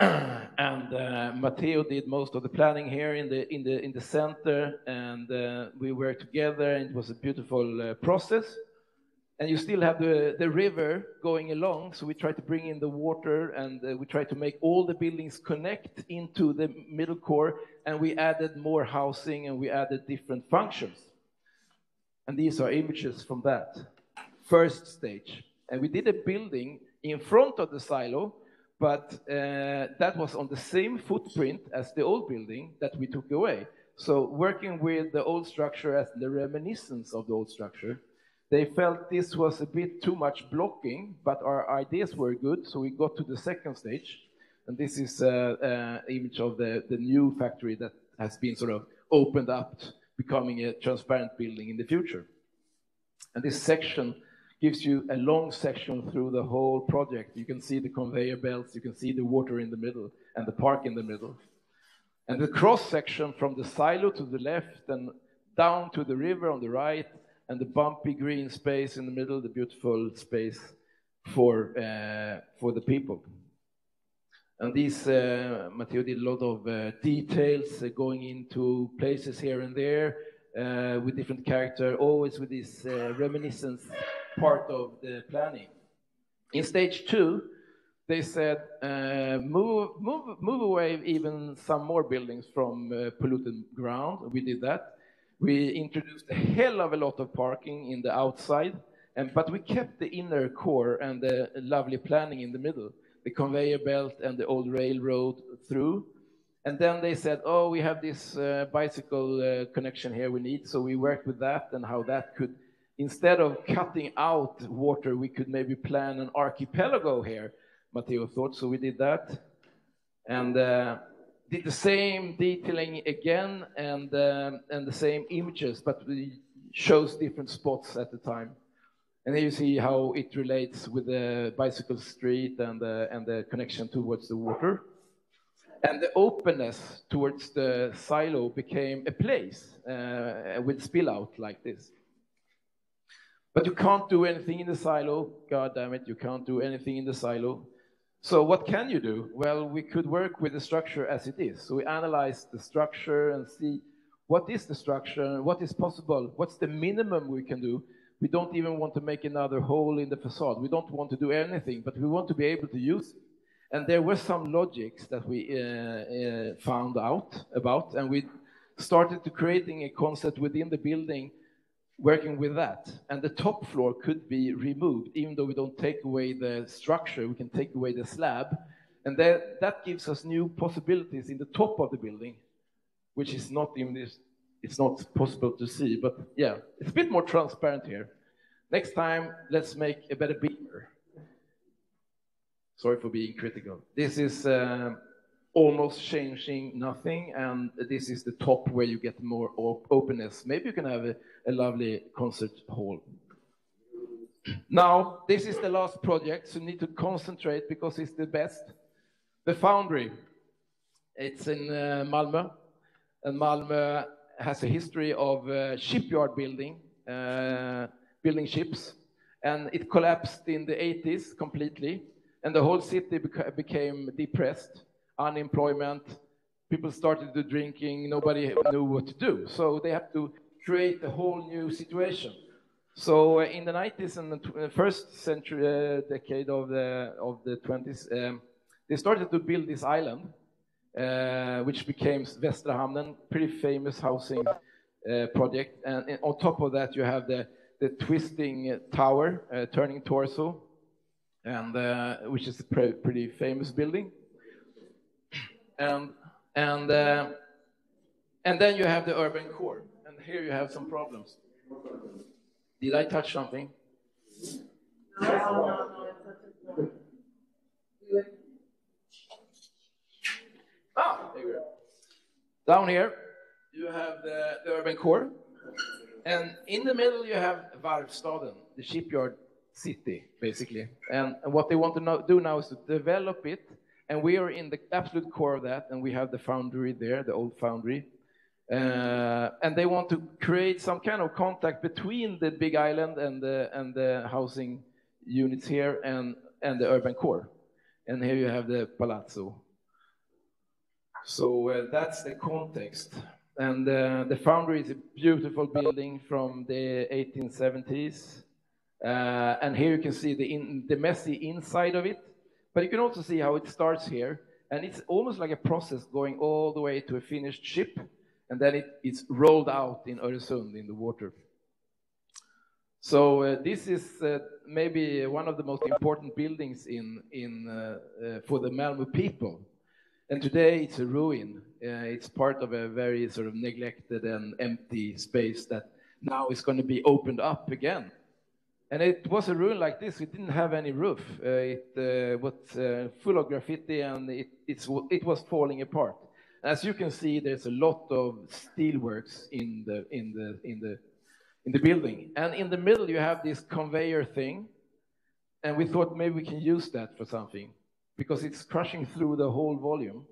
And Matteo did most of the planning here in the center, and we worked together, and it was a beautiful process. And you still have the river going along, so we try to bring in the water, and we try to make all the buildings connect into the middle core, and we added more housing, and we added different functions. And these are images from that first stage. And we did a building in front of the silo, but that was on the same footprint as the old building that we took away. So working with the old structure as the reminiscence of the old structure, they felt this was a bit too much blocking, but our ideas were good, so we got to the second stage. And this is an image of the new factory that has been sort of opened up, becoming a transparent building in the future. And this section gives you a long section through the whole project. You can see the conveyor belts, you can see the water in the middle, and the park in the middle. And the cross section from the silo to the left and down to the river on the right, and the bumpy green space in the middle, the beautiful space for the people. And these, Matteo did a lot of details going into places here and there with different character, always with this reminiscence part of the planning. In stage 2, they said, move away even some more buildings from polluted ground. We did that. We introduced a hell of a lot of parking in the outside, but we kept the inner core and the lovely planning in the middle, the conveyor belt and the old railroad through. And then they said, oh, we have this bicycle connection here we need, so we worked with that and how that could, instead of cutting out water, we could maybe plan an archipelago here, Matteo thought, so we did that. And did the same detailing again and the same images, but we chose different spots at the time. And here you see how it relates with the bicycle street and the connection towards the water. And the openness towards the silo became a place with spill out like this. But you can't do anything in the silo. God damn it, you can't do anything in the silo. So what can you do? Well, we could work with the structure as it is. So we analyze the structure and see what is the structure, what is possible, what's the minimum we can do. We don't even want to make another hole in the facade. We don't want to do anything, but we want to be able to use it. And there were some logics that we found out about, and we started to creating a concept within the building working with that. And the top floor could be removed, even though we don't take away the structure, we can take away the slab. And that gives us new possibilities in the top of the building, which is not in this, it's not possible to see, but yeah, it's a bit more transparent here. Next time, let's make a better beamer. Sorry for being critical. This is almost changing nothing, and this is the top where you get more openness. Maybe you can have a lovely concert hall. Now, this is the last project, so you need to concentrate because it's the best. The Foundry. It's in Malmö, and Malmö has a history of shipyard building, building ships. and it collapsed in the 80s completely, and the whole city became depressed, unemployment, people started to drinking, nobody knew what to do, so they had to create a whole new situation. So in the 90s and the first century decade of the 20s, they started to build this island, which became Västra Hamnen, pretty famous housing project. And on top of that, you have the twisting tower, turning torso, and which is a pretty famous building. And then you have the urban core, and here you have some problems. Did I touch something? No. There you go. Down here, you have the urban core, and in the middle you have Varvstaden, the shipyard city, basically. And what they want to do now is to develop it, and we are in the absolute core of that, and we have the Foundry there, the old Foundry. And they want to create some kind of contact between the big island and the housing units here and the urban core. And here you have the Palazzo. So that's the context. And the Foundry is a beautiful building from the 1870s. And here you can see the messy inside of it. But you can also see how it starts here. And it's almost like a process going all the way to a finished ship. And then it's rolled out in Öresund, in the water. So this is maybe one of the most important buildings for the Malmö people. And today it's a ruin. It's part of a very sort of neglected and empty space that now is going to be opened up again. And it was a ruin like this. It didn't have any roof. It was full of graffiti, and it was falling apart. As you can see, there's a lot of steelworks in the building, and in the middle you have this conveyor thing, and we thought maybe we can use that for something because it's crushing through the whole volume.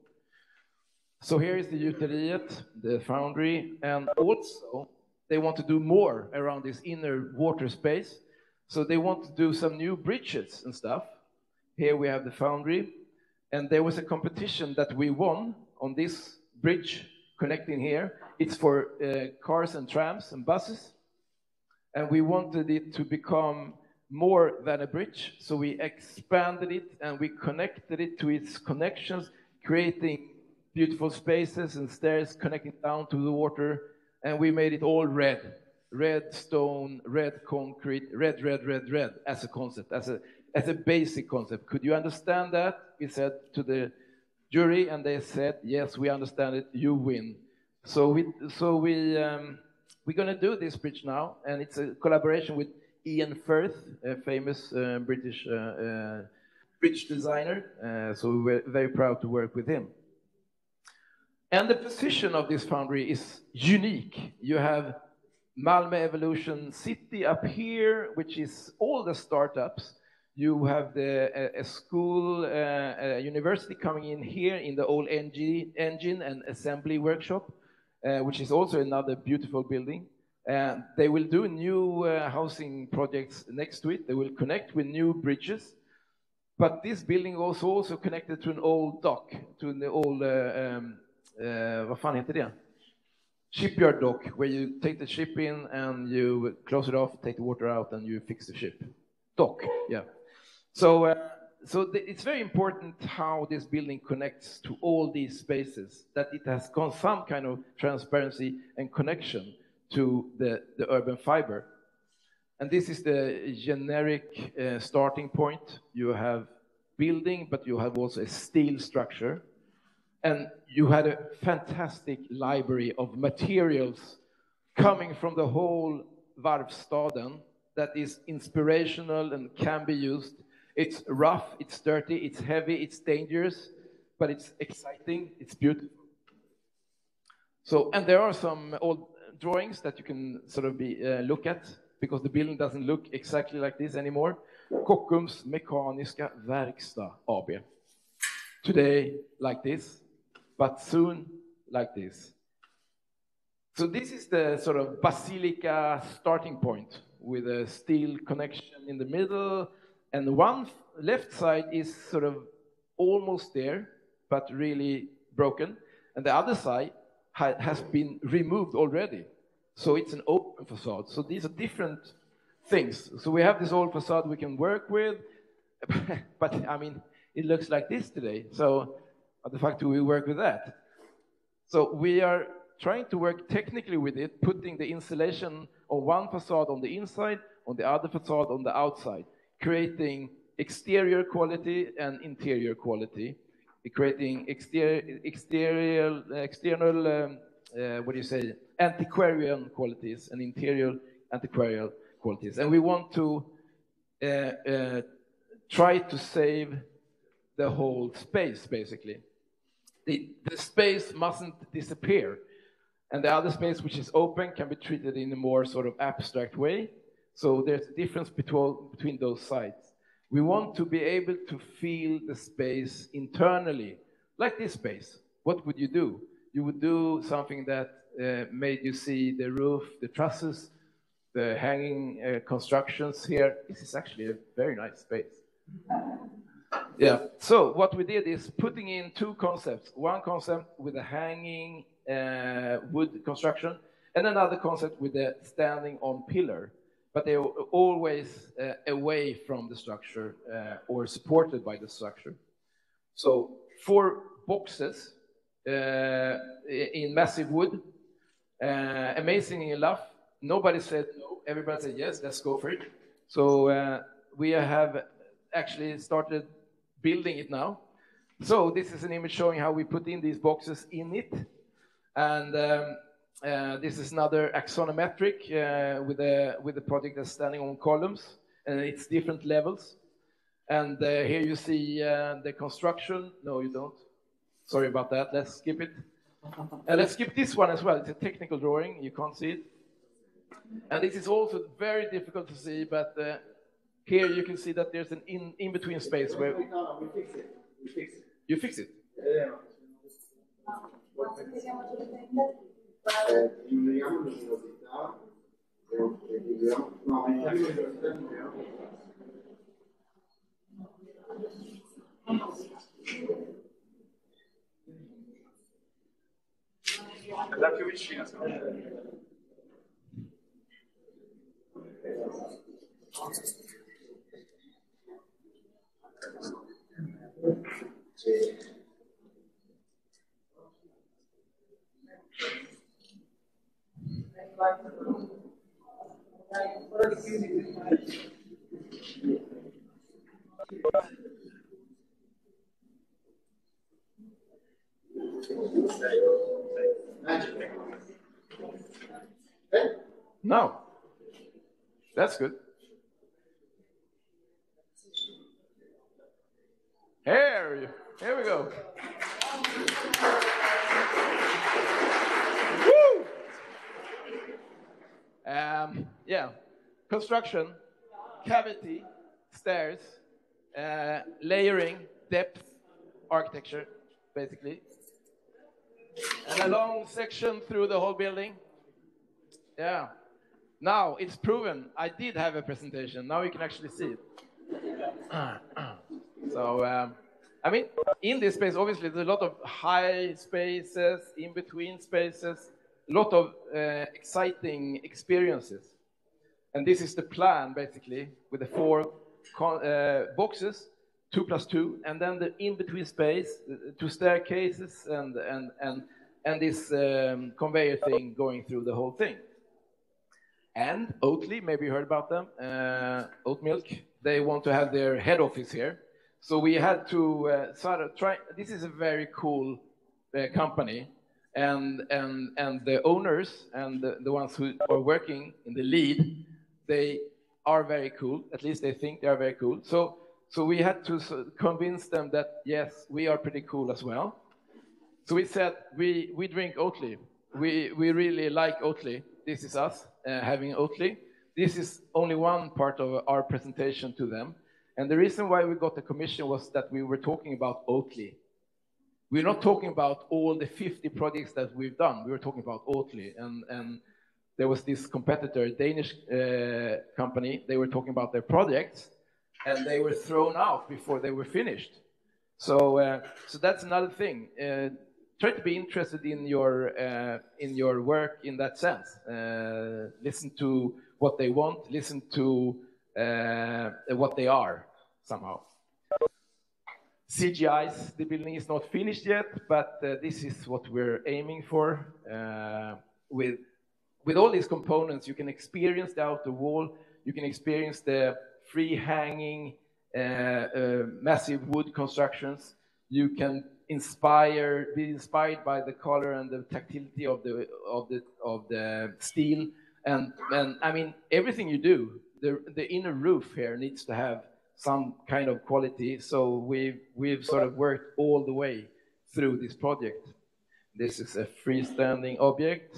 So here is the gjuteriet, the Foundry, and also they want to do more around this inner water space. So they want to do some new bridges and stuff. Here we have the Foundry, and there was a competition that we won on this bridge connecting here. It's for cars and trams and buses. And we wanted it to become more than a bridge. So we expanded it and we connected it to its connections, creating beautiful spaces and stairs connecting down to the water. And we made it all red. Red stone, red concrete, red as a concept, as a basic concept. Could you understand that? We said to the jury, and they said, yes, we understand it, you win. So we're going to do this bridge now, and it's a collaboration with Ian Firth, a famous British bridge designer, so we're very proud to work with him. And the position of this Foundry is unique. You have Malmö Evolution City up here, which is all the startups. You have a school, a university coming in here in the old engine and assembly workshop, which is also another beautiful building. They will do new housing projects next to it. They will connect with new bridges. But this building was also connected to an old dock, to the old, vad fan heter det? Shipyard dock, where you take the ship in and you close it off, take the water out, and you fix the ship. Dock, yeah. So it's very important how this building connects to all these spaces, that it has got some kind of transparency and connection to the urban fiber. And this is the generic starting point. You have building, but you have also a steel structure. And you had a fantastic library of materials coming from the whole Varvstaden that is inspirational and can be used. It's rough, it's dirty, it's heavy, it's dangerous, but it's exciting, it's beautiful. So, and there are some old drawings that you can sort of look at, because the building doesn't look exactly like this anymore. Kockums Mekaniska Verkstad AB. Today, like this, but soon, like this. So this is the sort of basilica starting point. with a steel connection in the middle, and one left side is sort of almost there, but really broken, and the other side has been removed already. So it's an open facade. So these are different things. So we have this old facade we can work with, but I mean, it looks like this today. So how the fuck do we work with that? So we are trying to work technically with it, putting the insulation on one facade on the inside, on the other facade on the outside, creating exterior quality and interior quality, creating external, what do you say, antiquarian qualities and interior antiquarian qualities. And we want to try to save the whole space, basically. The space mustn't disappear. And the other space, which is open, can be treated in a more sort of abstract way. So there's a difference between those sides. We want to be able to feel the space internally, like this space. What would you do? You would do something that made you see the roof, the trusses, the hanging constructions here. This is actually a very nice space. Yeah, so what we did is putting in two concepts. One concept with a hanging wood construction, and another concept with a standing on pillar. But they are always away from the structure or supported by the structure. So 4 boxes in massive wood. Amazingly enough, nobody said no. Everybody said yes, let's go for it. So we have actually started building it now. So this is an image showing how we put in these boxes in it. And this is another axonometric with a project that's standing on columns, and it's different levels. And here you see the construction. No, you don't. Sorry about that. Let's skip it. And let's skip this one as well. It's a technical drawing. You can't see it. And this is also very difficult to see, but here you can see that there's an in-between space where... No, we fix it. We fix it. You fix it? Yeah. No. That's good. Here we go. Woo! Yeah, construction, cavity, stairs, layering, depth, architecture, basically. And a long section through the whole building. Yeah. Now it's proven. I did have a presentation. Now you can actually see it. So, I mean, in this space, obviously, there's a lot of high spaces, in-between spaces, a lot of exciting experiences. And this is the plan, basically, with the 4 boxes, 2 + 2, and then the in-between space, 2 staircases, and this conveyor thing going through the whole thing. And Oatley, maybe you heard about them, Oat Milk, they want to have their head office here. So we had to sort of try. This is a very cool company, and the owners and the ones who are working in the lead, they are very cool. At least they think they are very cool. So we had to convince them that yes, we are pretty cool as well. So we said we drink Oatley. We really like Oatley. This is us having Oatley. This is only one part of our presentation to them. And the reason why we got the commission was that we were talking about Oatley. We're not talking about all the 50 projects that we've done. We were talking about Oatley. And there was this competitor, Danish company. They were talking about their projects, and they were thrown out before they were finished. So that's another thing. Try to be interested in your work in that sense. Listen to what they want. Listen to what they are somehow. CGIs, the building is not finished yet, but this is what we're aiming for. With all these components, you can experience the outer wall. You can experience the free hanging, massive wood constructions. You can be inspired by the color and the tactility of the steel, and I mean everything you do. The inner roof here needs to have some kind of quality. So we've sort of worked all the way through this project. This is a freestanding object,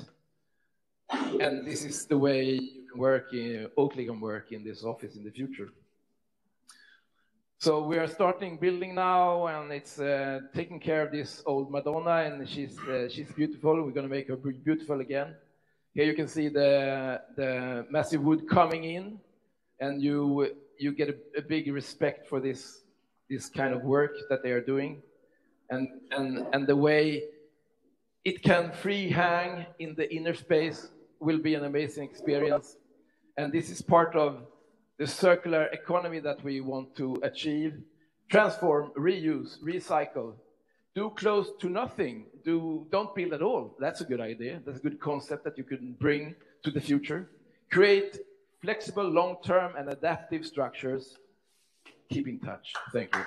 and this is the way you can work Oatley can work in this office in the future. So we are starting building now, and it's taking care of this old Madonna, and she's beautiful. We're going to make her beautiful again. Here you can see the massive wood coming in, and you get a big respect for this kind of work that they are doing, and the way it can free hang in the inner space will be an amazing experience. And this is part of the circular economy that we want to achieve. Transform, reuse, recycle. Do close to nothing. Don't build at all. That's a good idea. That's a good concept that you can bring to the future. Create flexible, long-term, and adaptive structures. Keep in touch. Thank you.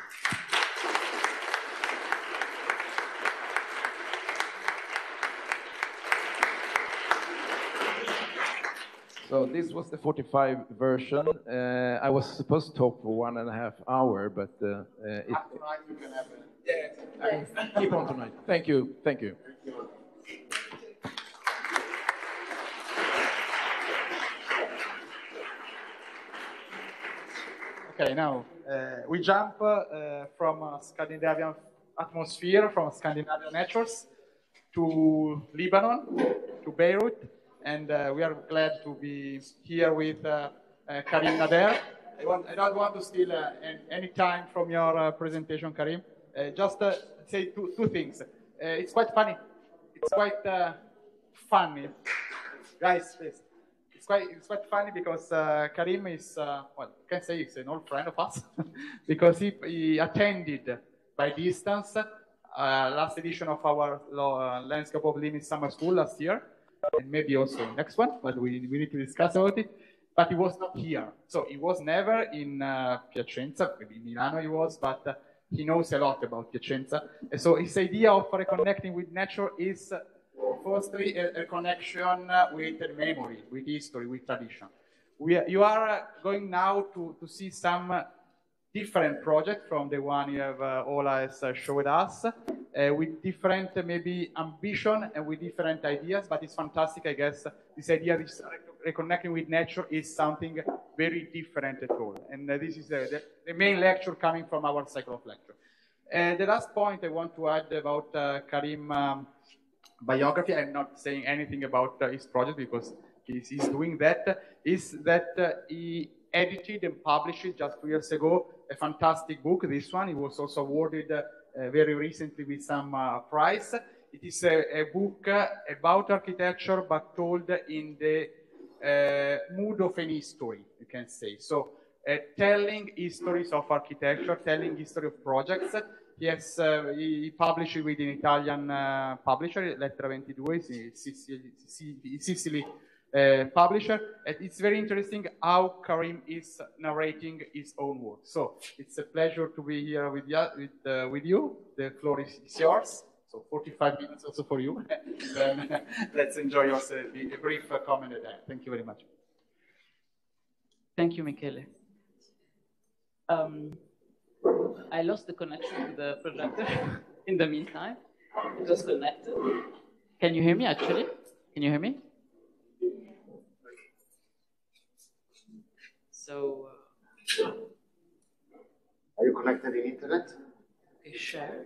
So this was the 45 version. I was supposed to talk for 1.5 hours, but tonight we can have it. Keep on tonight. Thank you. Thank you. Okay, now we jump from Scandinavian atmosphere, from Scandinavian natures, to Lebanon, to Beirut. And we are glad to be here with Karim Nader. I don't want to steal any time from your presentation, Karim. Just say two things. It's quite funny. It's quite funny. Guys, please. It's quite funny because Karim is, well, I can say he's an old friend of us because he attended by distance last edition of our Landscape of Living Summer School last year. And maybe also next one, but we need to discuss about it. But he was not here. So he was never in Piacenza, maybe in Milano he was, but he knows a lot about Piacenza. And so his idea of reconnecting with nature is firstly a connection with memory, with history, with tradition. You are going now to see some different project from the one you have Ola has showed us, with different maybe ambition and with different ideas, but it's fantastic. I guess this idea of reconnecting with nature is something very different at all. And this is the main lecture coming from our cycle of lecture. The last point I want to add about Karim biography, I'm not saying anything about his project because he's doing that, is that he edited and published just 2 years ago a fantastic book. This one, he was also awarded very recently with some prize. It is a book about architecture, but told in the mood of an history, you can say. So, telling histories of architecture, telling history of projects. Yes, he published it with an Italian publisher, Lettera 22, Sicily publisher. And it's very interesting how Karim is narrating his own work. So it's a pleasure to be here with you. The floor is yours. So 45 minutes also for you. Then let's enjoy yourself. A brief comment at that. Thank you very much. Thank you, Michele. I lost the connection to the projector in the meantime. It was connected. Can you hear me actually? Can you hear me? So, are you connected in internet? Okay, share.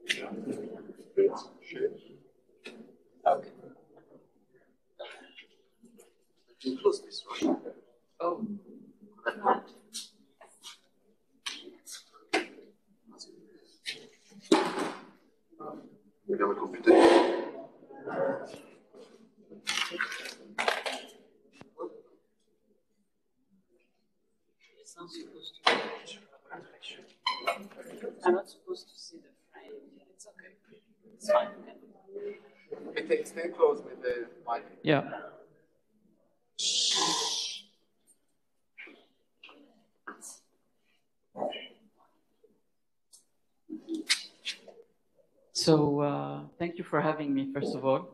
Share. Okay. You close this one. Oh. Vediamo il computer. It's not supposed to. I'm not supposed to see the frame. It's okay. It's fine. Stay close with the mic. Yeah. So, thank you for having me, first of all.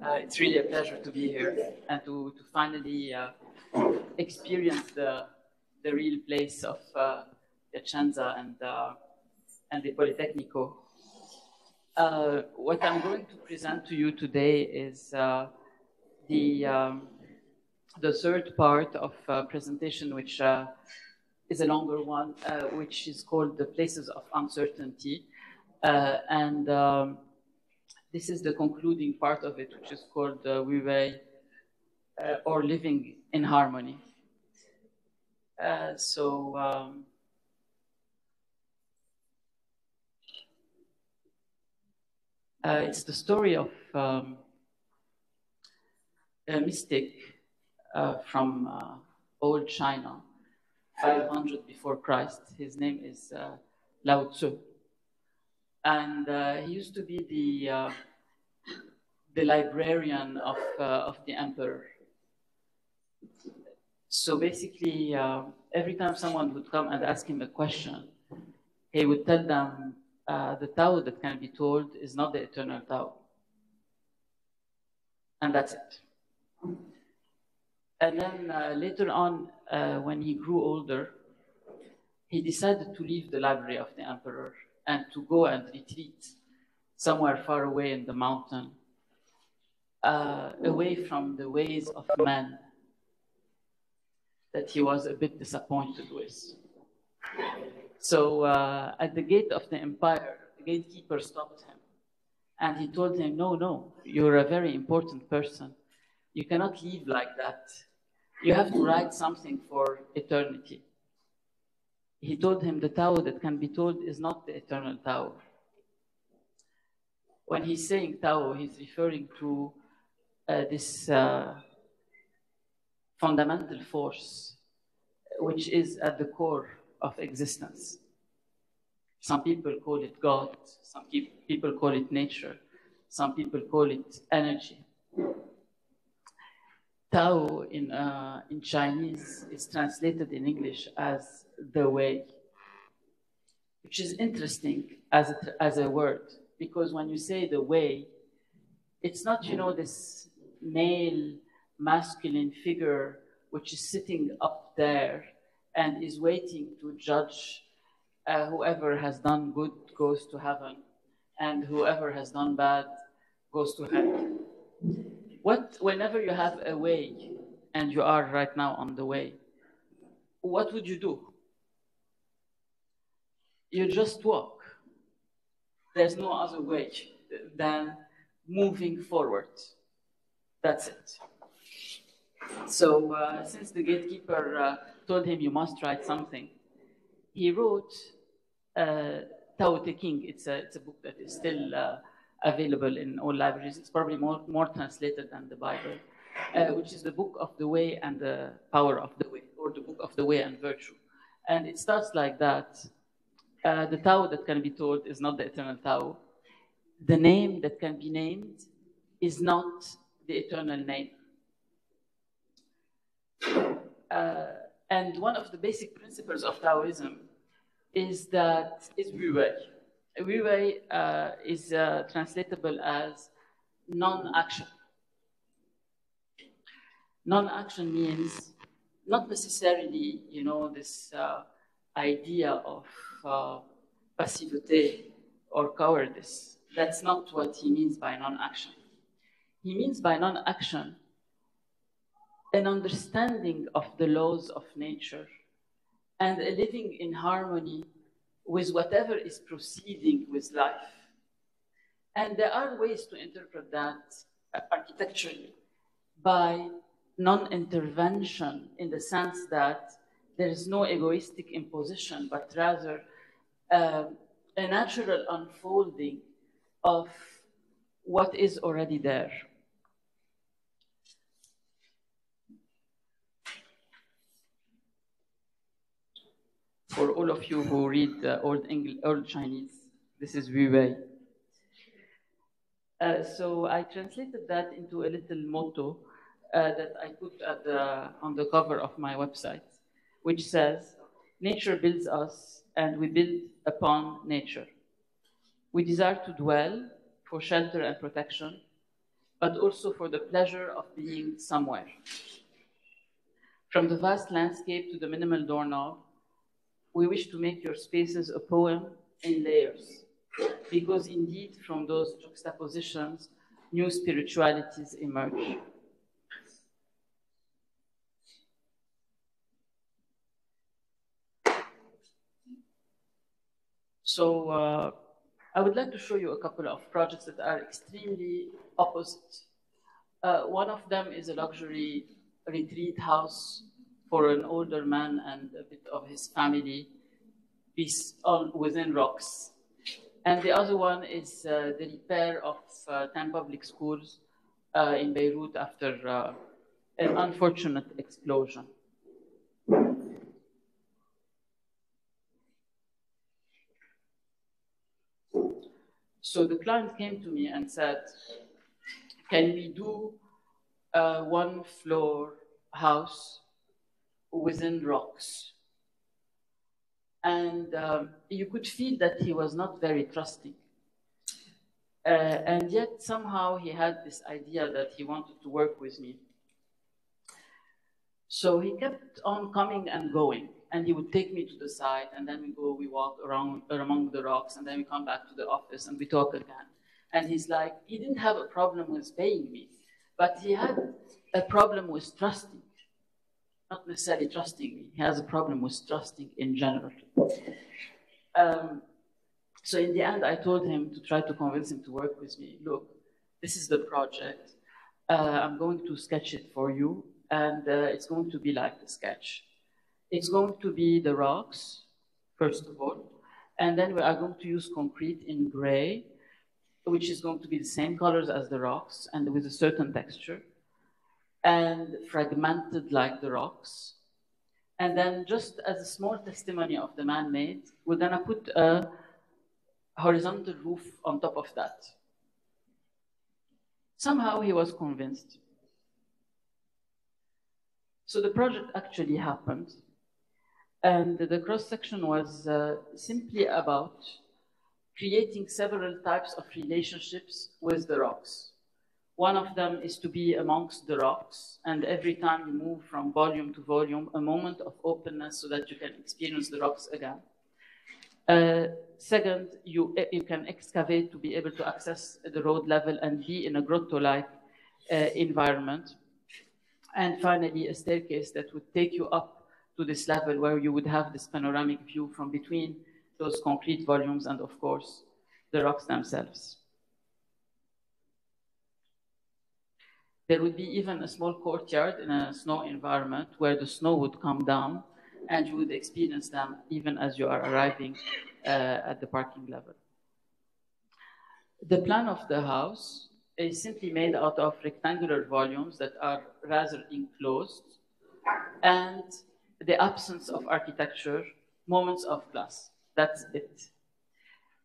It's really a pleasure to be here and to finally experience the real place of Piacenza and the Politecnico. What I'm going to present to you today is the third part of a presentation, which is a longer one, which is called The Places of Uncertainty. This is the concluding part of it, which is called Vivei, or Living in Harmony. It's the story of a mystic from old China, 500 before Christ. His name is Lao Tzu. And he used to be the librarian of the emperor. So basically, every time someone would come and ask him a question, he would tell them the Tao that can be told is not the eternal Tao. And that's it. And then later on, when he grew older, he decided to leave the library of the emperor and to go and retreat somewhere far away in the mountain, away from the ways of man that he was a bit disappointed with. So at the gate of the empire, the gatekeeper stopped him and he told him, no, you're a very important person. You cannot leave like that. You have to write something for eternity. He told him the Tao that can be told is not the eternal Tao. When he's saying Tao, he's referring to this fundamental force, which is at the core of existence. Some people call it God, some people call it nature, some people call it energy. Tao in Chinese is translated in English as the way, which is interesting as a word, because when you say the way, it's not, this male, masculine figure which is sitting up there and is waiting to judge whoever has done good goes to heaven and whoever has done bad goes to hell. Whenever you have a way, and you are right now on the way, what would you do? You just walk. There's no other way than moving forward. That's it. So since the gatekeeper told him you must write something, he wrote Tao Te King. It's a book that is still available in all libraries. It's probably more translated than the Bible, which is the book of the way and the power of the way, or the book of the way and virtue. And it starts like that. The Tao that can be told is not the eternal Tao. The name that can be named is not the eternal name. And one of the basic principles of Taoism is Wu Wei. Wu Wei is translatable as non-action. Non-action means not necessarily, this idea of passivity or cowardice. That's not what he means by non-action. He means by non-action an understanding of the laws of nature and a living in harmony with whatever is proceeding with life. And there are ways to interpret that architecturally by non-intervention in the sense that there is no egoistic imposition, but rather a natural unfolding of what is already there. For all of you who read Old Chinese, this is Wu Wei. So I translated that into a little motto that I put on the cover of my website, which says, "Nature builds us and we build upon nature. We desire to dwell for shelter and protection, but also for the pleasure of being somewhere. From the vast landscape to the minimal doorknob, we wish to make your spaces a poem in layers, because indeed from those juxtapositions, new spiritualities emerge." So I would like to show you a couple of projects that are extremely opposite. One of them is a luxury retreat house for an older man and a bit of his family within rocks. And the other one is the repair of 10 public schools in Beirut after an unfortunate explosion. So the client came to me and said, "Can we do a one-floor house within rocks?" And you could feel that he was not very trusting. And yet somehow he had this idea that he wanted to work with me. So he kept on coming and going, and he would take me to the side, and then we walk around among the rocks, and then we come back to the office and we talk again. And he's like, he didn't have a problem with paying me, but he had a problem with trusting. Not necessarily trusting me, he has a problem with trusting in general. So in the end, I told him to try to convince him to work with me. Look, this is the project. I'm going to sketch it for you, and it's going to be like the sketch. It's going to be the rocks, first of all, and then we are going to use concrete in gray, which is going to be the same colors as the rocks and with a certain texture, and fragmented like the rocks. And then just as a small testimony of the man-made, we're gonna put a horizontal roof on top of that. Somehow he was convinced. So the project actually happened. And the cross-section was simply about creating several types of relationships with the rocks. One of them is to be amongst the rocks, and every time you move from volume to volume, a moment of openness so that you can experience the rocks again. Second, you can excavate to be able to access the road level and be in a grotto-like environment. And finally, a staircase that would take you up to this level where you would have this panoramic view from between those concrete volumes and, of course, the rocks themselves. There would be even a small courtyard in a snow environment where the snow would come down and you would experience them even as you are arriving at the parking level. The plan of the house is simply made out of rectangular volumes that are rather enclosed, and the absence of architecture, moments of glass. That's it.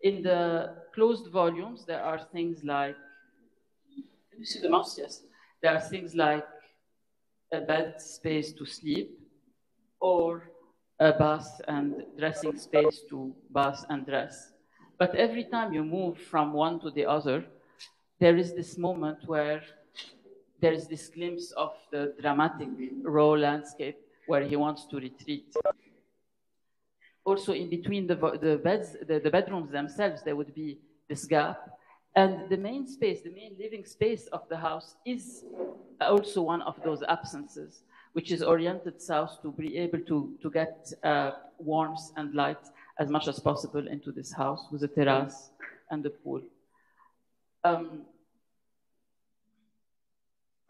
In the closed volumes, there are things like, can you see the mouse? Yes. There are things like a bed space to sleep, or a bath and dressing space to bath and dress. But every time you move from one to the other, there is this moment where there is this glimpse of the dramatic raw landscape where he wants to retreat. Also, in between the bedrooms themselves, there would be this gap. And the main space, the main living space of the house is also one of those absences, which is oriented south to be able to get warmth and light as much as possible into this house with a terrace and a pool.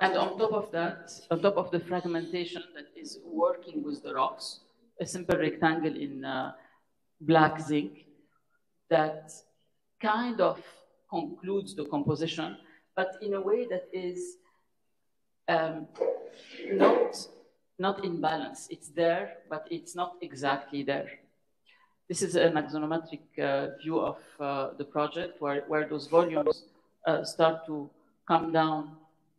And on top of that, on top of the fragmentation that is working with the rocks, a simple rectangle in black zinc that kind of concludes the composition, but in a way that is not in balance. It's there, but it's not exactly there. This is an axonometric view of the project where those volumes start to come down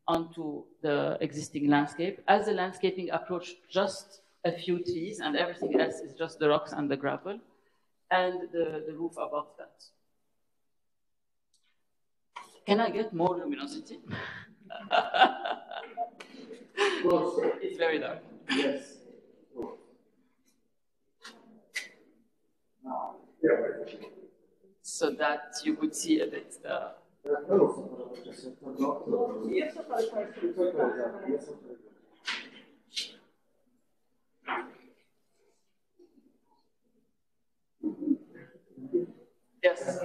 onto the existing landscape. As the landscaping approached just a few trees and everything else is just the rocks and the gravel and the roof above that. Can I get more luminosity? It's very dark. Yes. So that you could see a bit the... Yes.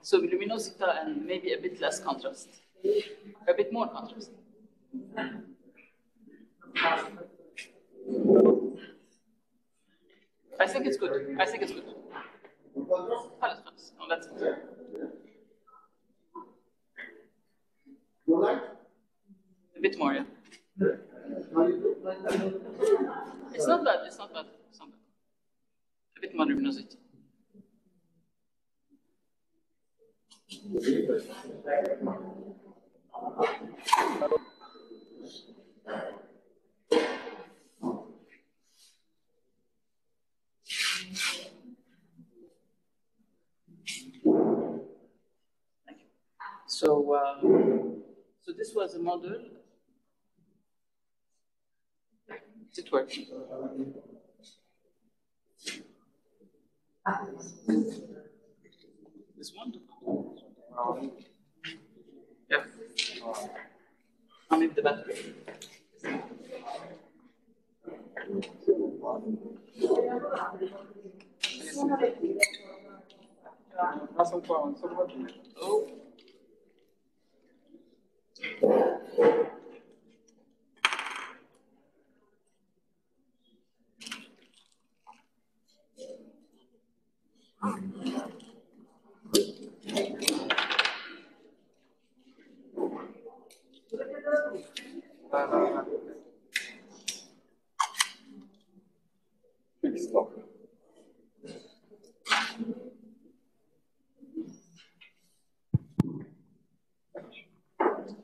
So luminosity and maybe a bit less contrast. A bit more contrast. I think it's good. I think it's good. No, that's it. A bit more, yeah. It's not bad. It's not bad. It's not bad. A bit more luminosity. So this was a model. Is it working? This one? Yeah. I'll maybe the battery. Oh.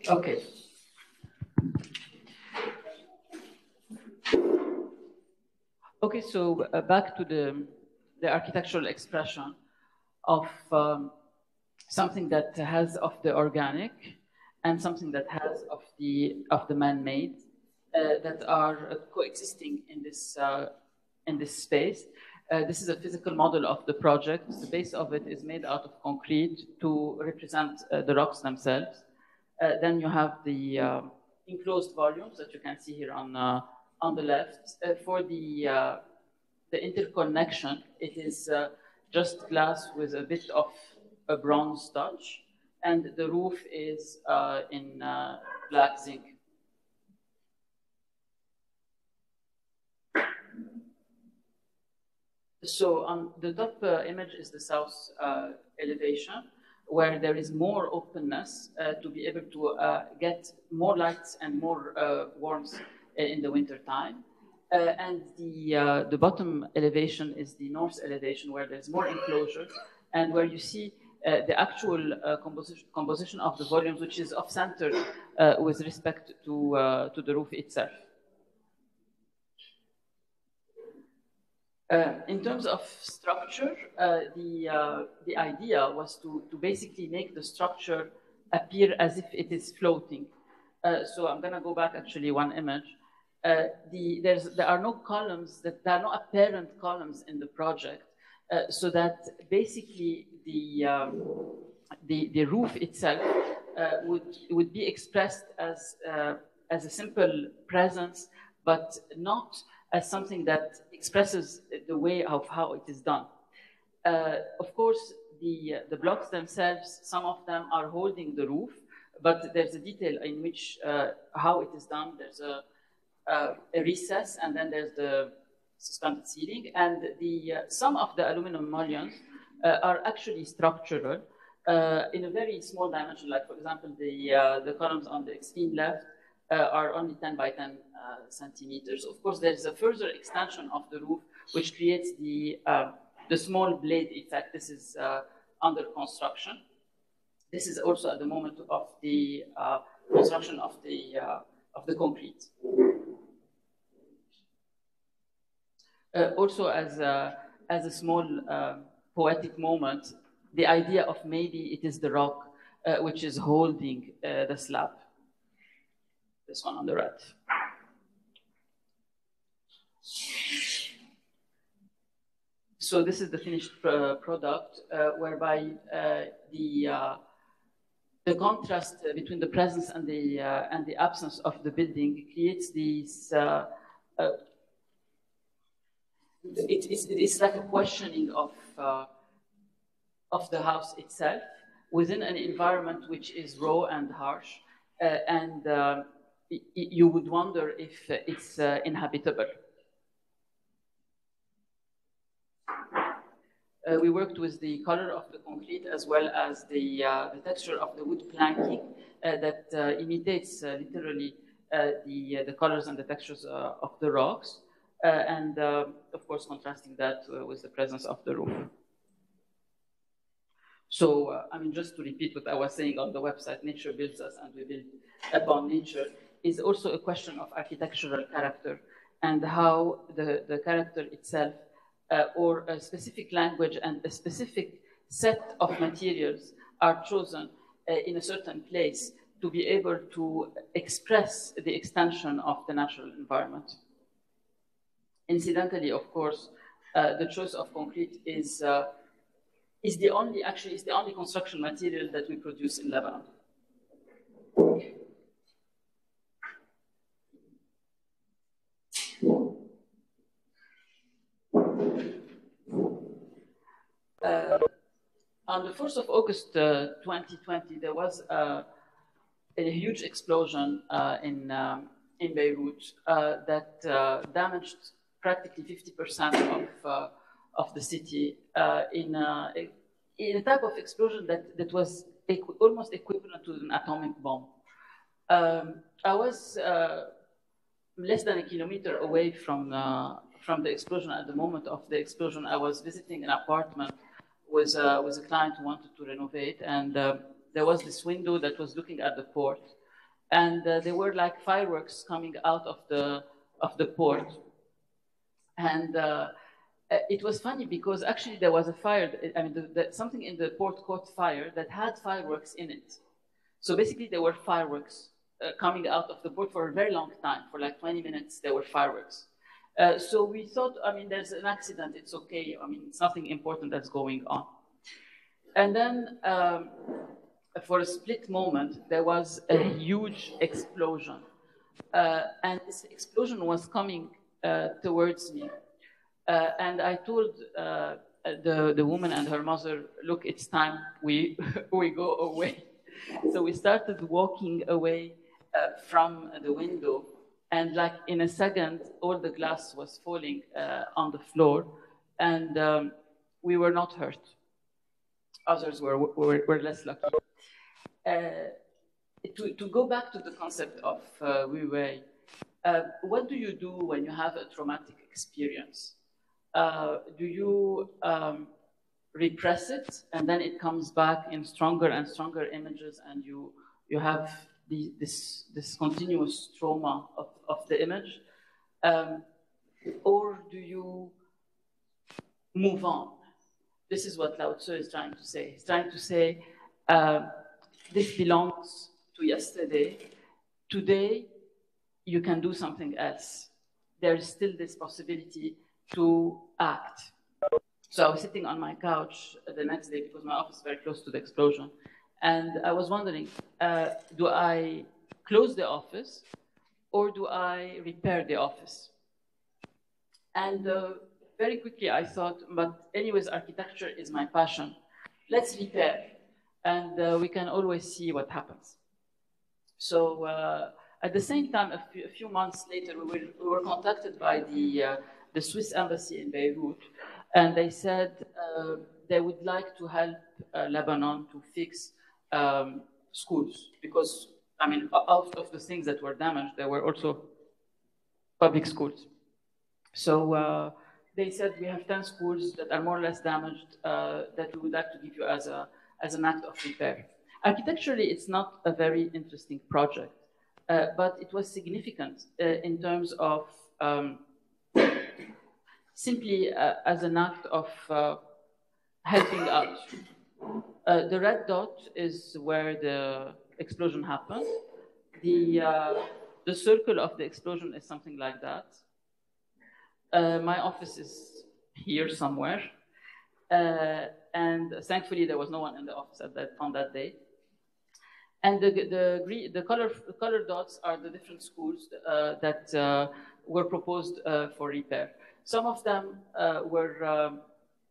Okay. Okay, so back to the architectural expression of something that has of the organic and something that has of the man-made that are coexisting in this space. This is a physical model of the project. The base of it is made out of concrete to represent the rocks themselves. Then you have the enclosed volumes that you can see here on the left. For the interconnection, it is just glass with a bit of a bronze touch, and the roof is in black zinc. So on the top image is the south elevation, where there is more openness to be able to get more lights and more warmth in the winter time. And the bottom elevation is the north elevation, where there's more enclosure and where you see the actual composition of the volumes, which is off-centered with respect to the roof itself. In terms of structure, the idea was to basically make the structure appear as if it is floating. So I'm going to go back actually one image. There are no columns, there are no apparent columns in the project, so that basically the roof itself would be expressed as a simple presence, but not as something that expresses the way of how it is done. Of course, the blocks themselves, some of them are holding the roof, but there's a detail in which how it is done. There's a recess, and then there's the suspended ceiling, and some of the aluminum mullions are actually structural in a very small dimension. Like, for example, the columns on the extreme left are only 10 by 10 centimeters. Of course, there's a further extension of the roof, which creates the small blade effect. This is under construction. This is also at the moment of the construction of the concrete. Also, as a small poetic moment, the idea of maybe it is the rock which is holding the slab. This one on the right. So this is the finished product, whereby the contrast between the presence and the absence of the building creates these. It's like a questioning of the house itself within an environment which is raw and harsh, and you would wonder if it's inhabitable. We worked with the color of the concrete as well as the texture of the wood planking that imitates literally the colors and the textures of the rocks, and of course contrasting that with the presence of the roof. So, I mean, just to repeat what I was saying on the website, nature builds us and we build upon nature, is also a question of architectural character and how the character itself or a specific language and a specific set of materials are chosen in a certain place to be able to express the extension of the natural environment. Incidentally, of course, the choice of concrete is the only construction material that we produce in Lebanon. On the 1st of August 2020, there was a huge explosion in Beirut that damaged practically 50% of the city in a type of explosion that was almost equivalent to an atomic bomb. I was less than a kilometer away from the explosion. At the moment of the explosion, I was visiting an apartment with a client who wanted to renovate, and there was this window that was looking at the port, and there were like fireworks coming out of the port, and it was funny because actually there was a fire. I mean, something in the port caught fire that had fireworks in it. So basically, there were fireworks coming out of the port for a very long time. For like 20 minutes, there were fireworks. So we thought, I mean, there's an accident, it's okay. I mean, it's nothing important that's going on. And then for a split moment, there was a huge explosion. And this explosion was coming towards me. And I told the woman and her mother, look, it's time we go away. So we started walking away from the window. And like in a second, all the glass was falling on the floor, and we were not hurt. Others were less lucky. To go back to the concept of Wu-Wei, what do you do when you have a traumatic experience? Do you repress it, and then it comes back in stronger and stronger images, and you have this continuous trauma of the image, or do you move on? This is what Lao Tzu is trying to say. He's trying to say, this belongs to yesterday. Today, you can do something else. There is still this possibility to act. So I was sitting on my couch the next day because my office is very close to the explosion. And I was wondering, do I close the office or do I repair the office? And very quickly I thought, but anyways, architecture is my passion. Let's repair, and we can always see what happens. So at the same time, a few months later, we were contacted by the Swiss embassy in Beirut, and they said they would like to help Lebanon to fix schools, because, I mean, out of the things that were damaged, there were also public schools. So they said, we have 10 schools that are more or less damaged that we would like to give you as an act of repair. Architecturally, it's not a very interesting project, but it was significant in terms of simply as an act of helping out. The red dot is where the explosion happened. The circle of the explosion is something like that. My office is here somewhere. And thankfully, there was no one in the office on that day. And the color dots are the different schools that were proposed for repair. Some of them were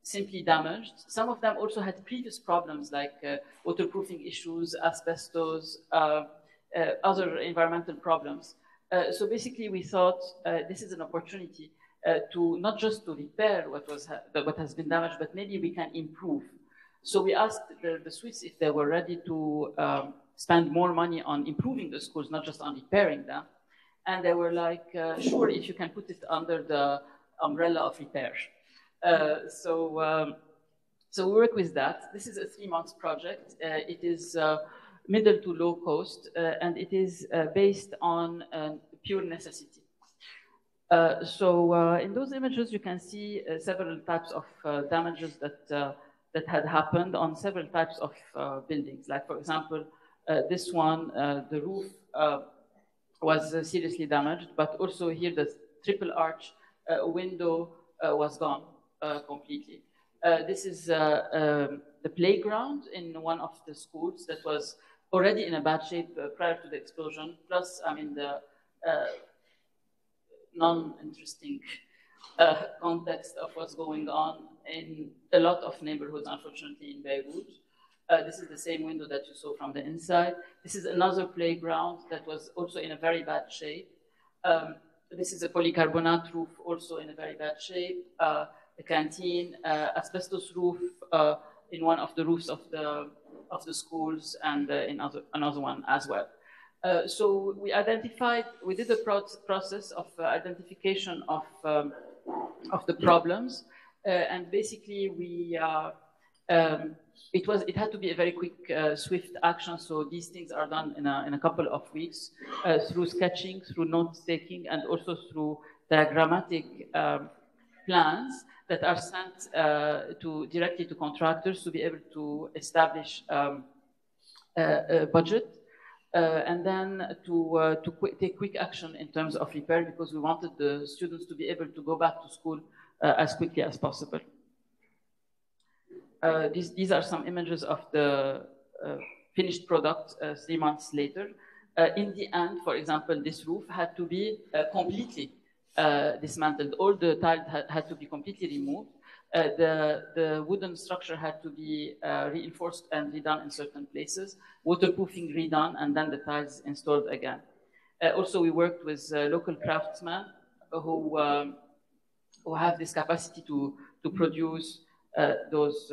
simply damaged. Some of them also had previous problems like waterproofing issues, asbestos, other environmental problems. So basically, we thought this is an opportunity to not just to repair what has been damaged, but maybe we can improve. So we asked the Swiss if they were ready to spend more money on improving the schools, not just on repairing them. And they were like, sure, if you can put it under the umbrella of repair. So we work with that. This is a 3-month project. It is middle to low cost, and it is based on pure necessity. So in those images, you can see several types of damages that had happened on several types of buildings. Like, for example, this one, the roof was seriously damaged, but also here the triple arch window was gone completely. This is the playground in one of the schools that was already in a bad shape prior to the explosion. Plus, I mean, the non-interesting context of what's going on in a lot of neighborhoods, unfortunately, in Beirut. This is the same window that you saw from the inside. This is another playground that was also in a very bad shape. This is a polycarbonate roof, also in a very bad shape. A canteen, asbestos roof in one of the roofs of the schools, and in another one as well. So we did a process of identification of the problems, and basically it had to be a very quick, swift action. So these things are done in a couple of weeks through sketching, through note-taking, and also through diagrammatic plans that are sent directly to contractors to be able to establish a budget. And then to take quick action in terms of repair, because we wanted the students to be able to go back to school as quickly as possible. These are some images of the finished product 3 months later. In the end, for example, this roof had to be completely dismantled. All the tiles had to be completely removed. The wooden structure had to be reinforced and redone in certain places, waterproofing redone, and then the tiles installed again. Also, we worked with local craftsmen who have this capacity to produce those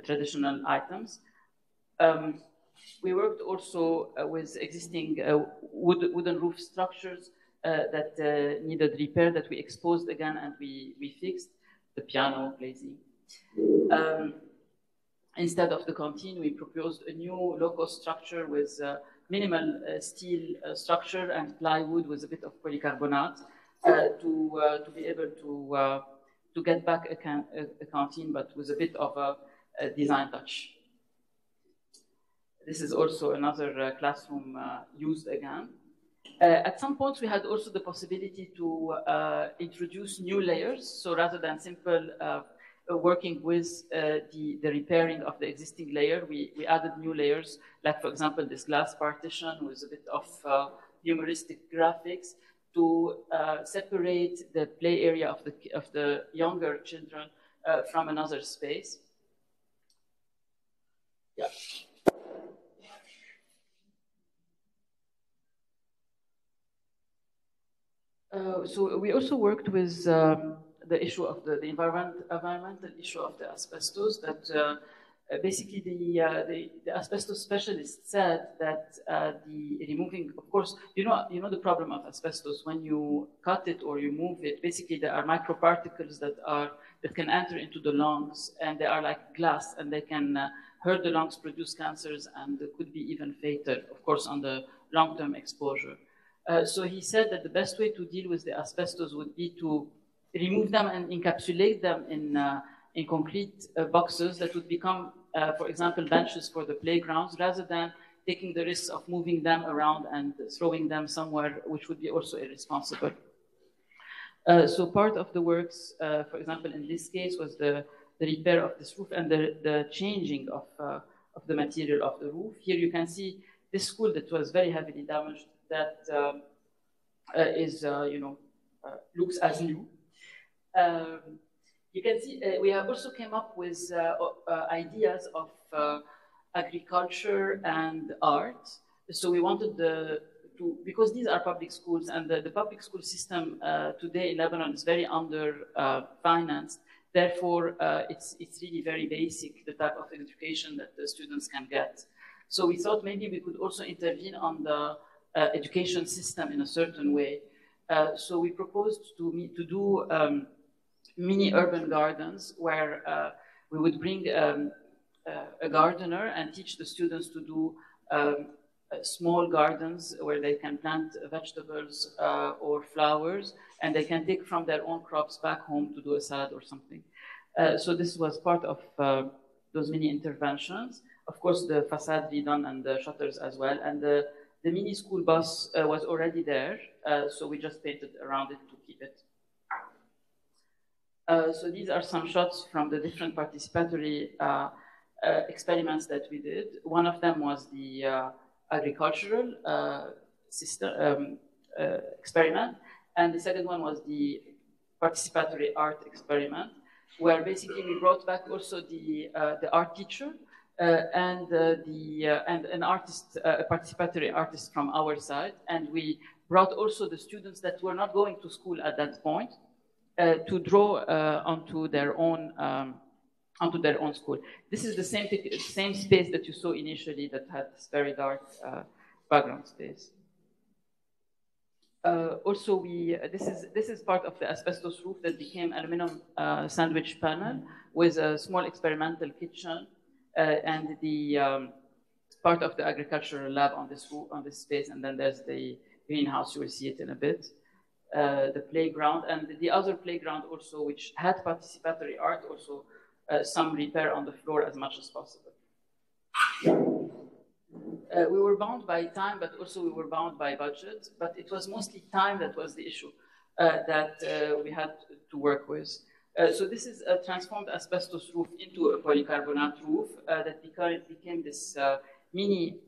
traditional items. We worked also with existing wooden roof structures that needed repair, that we exposed again and we fixed. The piano glazing. Instead of the canteen, we proposed a new low-cost structure with minimal steel structure and plywood with a bit of polycarbonate to be able to get back a canteen, but with a bit of a design touch. This is also another classroom used again. At some points, we had also the possibility to introduce new layers. So rather than simple working with the repairing of the existing layer, we added new layers, like, for example, this glass partition with a bit of humoristic graphics to separate the play area of the younger children from another space. Yeah. So we also worked with the issue of the environmental issue of the asbestos. That basically the asbestos specialist said that the removing, of course, you know the problem of asbestos. When you cut it or you move it, basically there are microparticles that can enter into the lungs, and they are like glass, and they can hurt the lungs, produce cancers, and could be even fatal, of course, on the long-term exposure. So he said that the best way to deal with the asbestos would be to remove them and encapsulate them in concrete boxes that would become, for example, benches for the playgrounds, rather than taking the risks of moving them around and throwing them somewhere, which would be also irresponsible. So part of the works, for example, in this case, was the repair of this roof and the changing of the material of the roof. Here you can see this school that was very heavily damaged, that looks as new. You can see we have also came up with ideas of agriculture and art. So we wanted because these are public schools, and the public school system today in Lebanon is very under-financed. Therefore, it's really very basic, the type of education that the students can get. So we thought maybe we could also intervene on the education system in a certain way. So we proposed to do mini urban gardens where we would bring a gardener and teach the students to do small gardens where they can plant vegetables or flowers, and they can take from their own crops back home to do a salad or something. So this was part of those mini interventions. Of course, the facade redone and the shutters as well. And the mini school bus was already there, so we just painted around it to keep it. So these are some shots from the different participatory experiments that we did. One of them was the agricultural system experiment, and the second one was the participatory art experiment, where basically we brought back also the art teacher and an artist, a participatory artist from our side, and we brought also the students that were not going to school at that point to draw onto their own school. This is the same space that you saw initially that had this very dark background space. Also, this is part of the asbestos roof that became aluminum sandwich panel with a small experimental kitchen and the part of the agricultural lab on this roof, on this space, and then there's the greenhouse. You will see it in a bit. The playground and the other playground also, which had participatory art, also some repair on the floor as much as possible. We were bound by time, but also we were bound by budget. But it was mostly time that was the issue that we had to work with. So this is a transformed asbestos roof into a polycarbonate roof that became this mini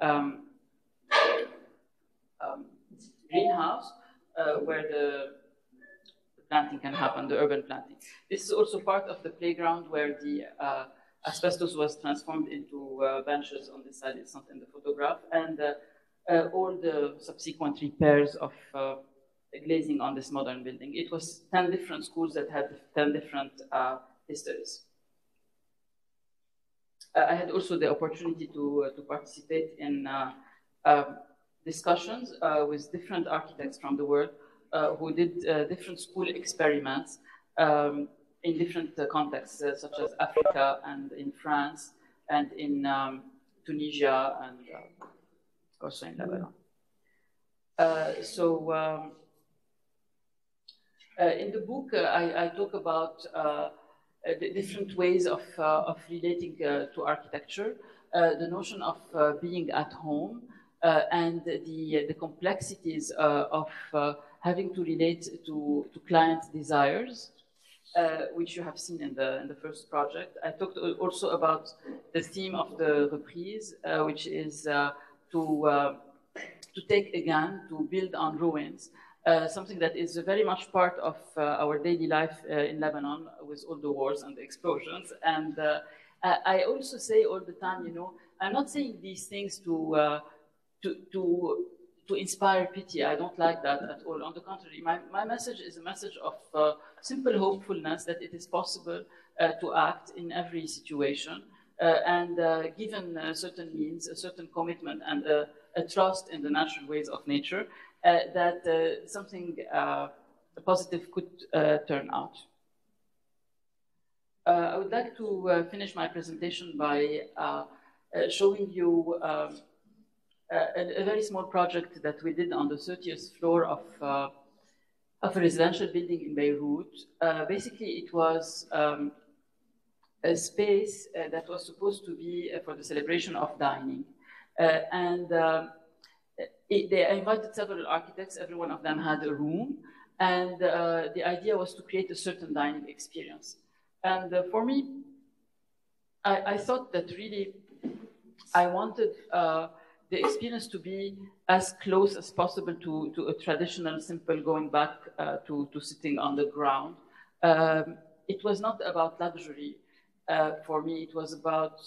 greenhouse where the planting can happen, the urban planting. This is also part of the playground where the asbestos was transformed into benches on this side. It's not in the photograph. And all the subsequent repairs of glazing on this modern building. It was 10 different schools that had 10 different histories. I had also the opportunity to participate in discussions with different architects from the world who did different school experiments in different contexts, such as Africa and in France and in Tunisia and also in Lebanon. In the book, I talk about the different ways of relating to architecture, the notion of being at home, and the complexities of having to relate to client desires, which you have seen in the first project. I talked also about the theme of the reprise, which is to take again, to build on ruins, something that is very much part of our daily life in Lebanon with all the wars and the explosions. And I also say all the time, you know, I'm not saying these things to to inspire pity. I don't like that at all. On the contrary, my message is a message of simple hopefulness that it is possible to act in every situation, and given certain means, a certain commitment, and a trust in the natural ways of nature, that something positive could turn out. I would like to finish my presentation by showing you a very small project that we did on the 30th floor of a residential building in Beirut. Basically, it was a space that was supposed to be for the celebration of dining. They invited several architects. Every one of them had a room. And the idea was to create a certain dining experience. And for me, I thought that really I wanted the experience to be as close as possible to a traditional, simple going back to sitting on the ground. It was not about luxury. For me, it was about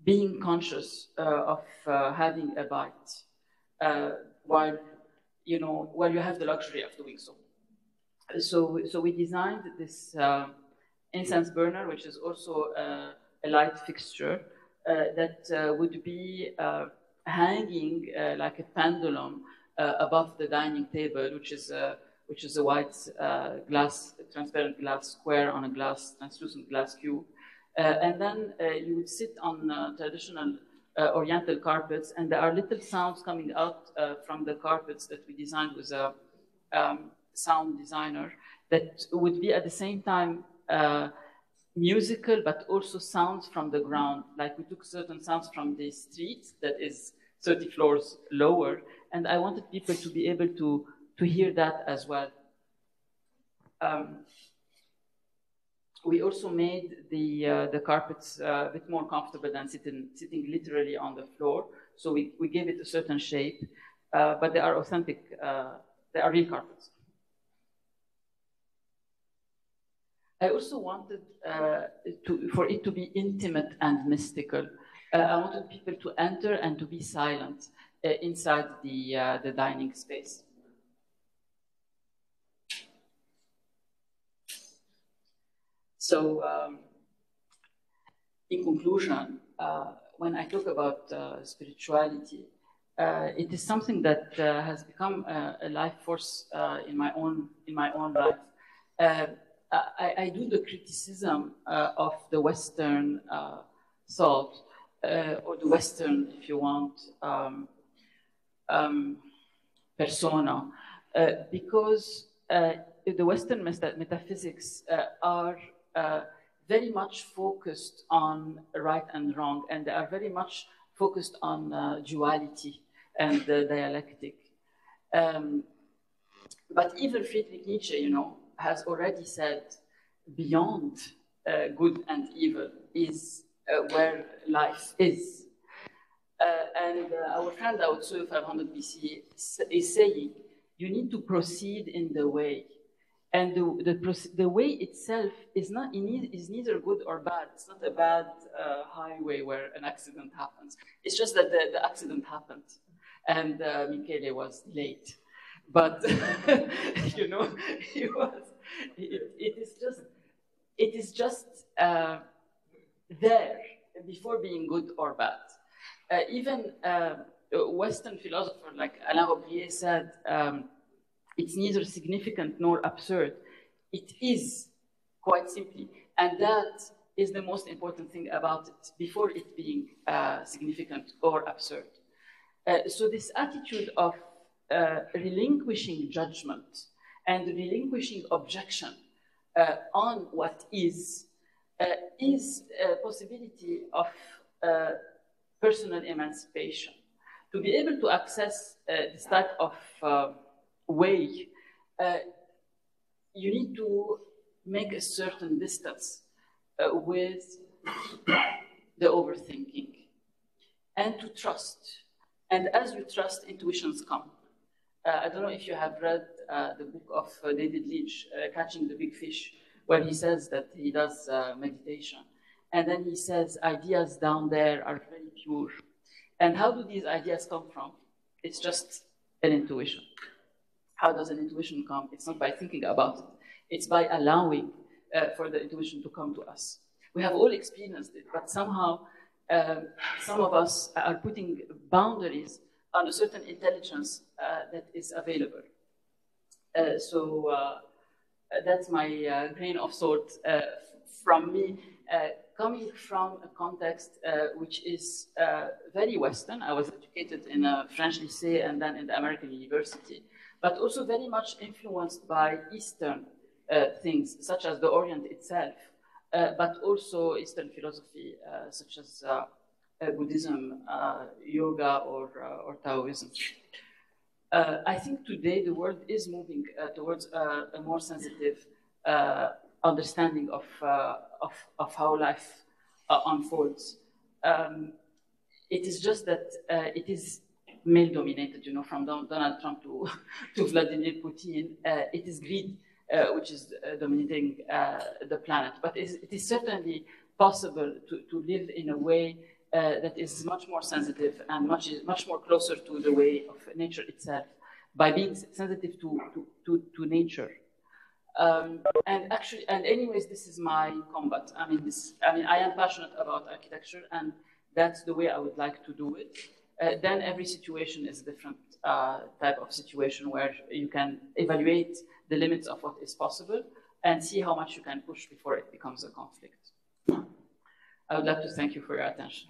being conscious of having a bite while you have the luxury of doing so. So we designed this incense burner, which is also a light fixture that would be hanging like a pendulum above the dining table, which is a white transparent glass square on a translucent glass cube. And then you would sit on traditional Oriental carpets, and there are little sounds coming out from the carpets that we designed with a sound designer that would be at the same time musical, but also sounds from the ground. Like we took certain sounds from the street that is 30 floors lower, and I wanted people to be able to hear that as well. We also made the carpets a bit more comfortable than sitting literally on the floor. So we gave it a certain shape, but they are authentic, they are real carpets. I also wanted for it to be intimate and mystical. I wanted people to enter and to be silent inside the dining space. So, in conclusion, when I talk about spirituality, it is something that has become a life force in my own life. I do the criticism of the Western thought, or the Western, if you want, persona, because the Western metaphysics are very much focused on right and wrong, and they are very much focused on duality and dialectic. But even Friedrich Nietzsche, has already said beyond good and evil is where life is. And our friend Lao Tzu, 500 BC, is saying, you need to proceed in the way. And the way itself is neither good or bad. It's not a bad highway where an accident happens. It's just that the accident happened, and Michele was late. But he was. It is just there before being good or bad. Even Western philosopher like Alain Robrier said, it's neither significant nor absurd. It is, quite simply. And that is the most important thing about it, before it being significant or absurd. So this attitude of relinquishing judgment and relinquishing objection on what is a possibility of personal emancipation. To be able to access this type of way, you need to make a certain distance with the overthinking and to trust. And as you trust, intuitions come. I don't know if you have read the book of David Leitch, Catching the Big Fish, where he says that he does meditation. And then he says, ideas down there are very pure. And how do these ideas come from? It's just an intuition. How does an intuition come? It's not by thinking about it. It's by allowing for the intuition to come to us. We have all experienced it, but somehow some of us are putting boundaries on a certain intelligence that is available. So that's my grain of salt from me, coming from a context which is very Western. I was educated in a French lycée and then in the American university, but also very much influenced by Eastern things, such as the Orient itself, but also Eastern philosophy, such as Buddhism, yoga, or Taoism. I think today the world is moving towards a more sensitive understanding of how life unfolds. It is just that it is male-dominated, you know, from Donald Trump to Vladimir Putin. It is greed which is dominating the planet. But it is certainly possible to live in a way that is much more sensitive and much more closer to the way of nature itself, by being sensitive to nature. And anyways, this is my combat. I mean, I am passionate about architecture, and that's the way I would like to do it. Then every situation is a different type of situation where you can evaluate the limits of what is possible and see how much you can push before it becomes a conflict. I would like to thank you for your attention.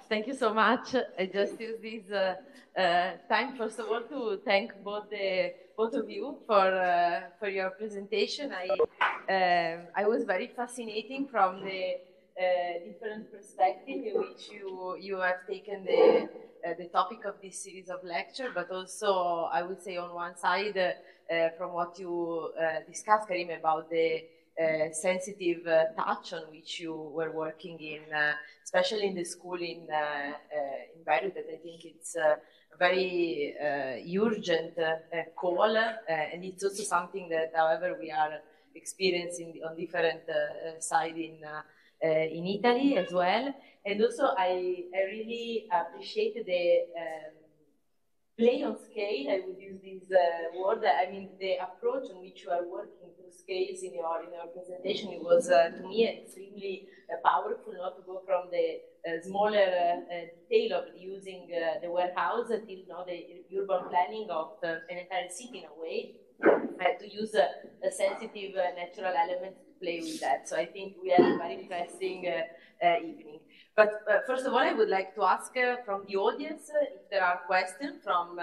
Thank you so much. I just use this time, first of all, to thank both of you for your presentation. I was very fascinating from the different perspective in which you have taken the topic of this series of lecture, but also I would say on one side from what you discussed, Karim, about the sensitive touch on which you were working in, especially in the school in Beirut, that I think it's a very urgent call, and it's also something that, however, we are experiencing on different sides in Italy as well. And also, I really appreciate the play on scale. I would use this word. I mean, the approach on which you are working through scales in your presentation, it was to me extremely powerful, not to go from the smaller detail of using the warehouse till the urban planning of an entire city in a way, to use a sensitive natural element to play with that. So I think we had a very interesting evening. But first of all, I would like to ask from the audience if there are questions from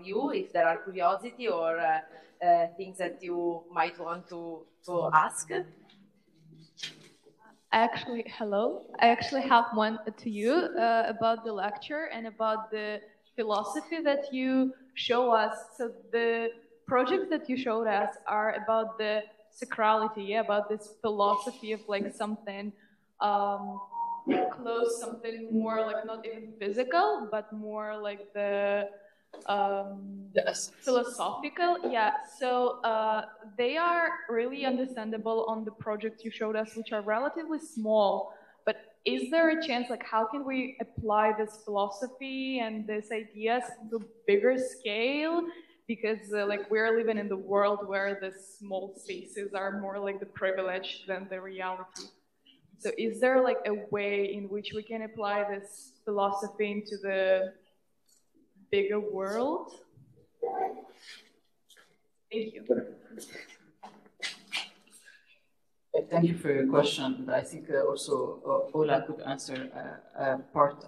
you, if there are curiosity or things that you might want to ask. Hello. I actually have one to you about the lecture and about the philosophy that you show us. So the projects that you showed us are about the sacrality, yeah, about this philosophy of like something close, something more like not even physical, but more like the philosophical. Yeah, so they are really understandable on the projects you showed us, which are relatively small. But is there a chance, like, how can we apply this philosophy and these ideas to bigger scale? Because like we're living in the world where the small spaces are more like the privilege than the reality. So is there like a way in which we can apply this philosophy into the bigger world? Thank you. Thank you for your question. I think also Ola could answer part,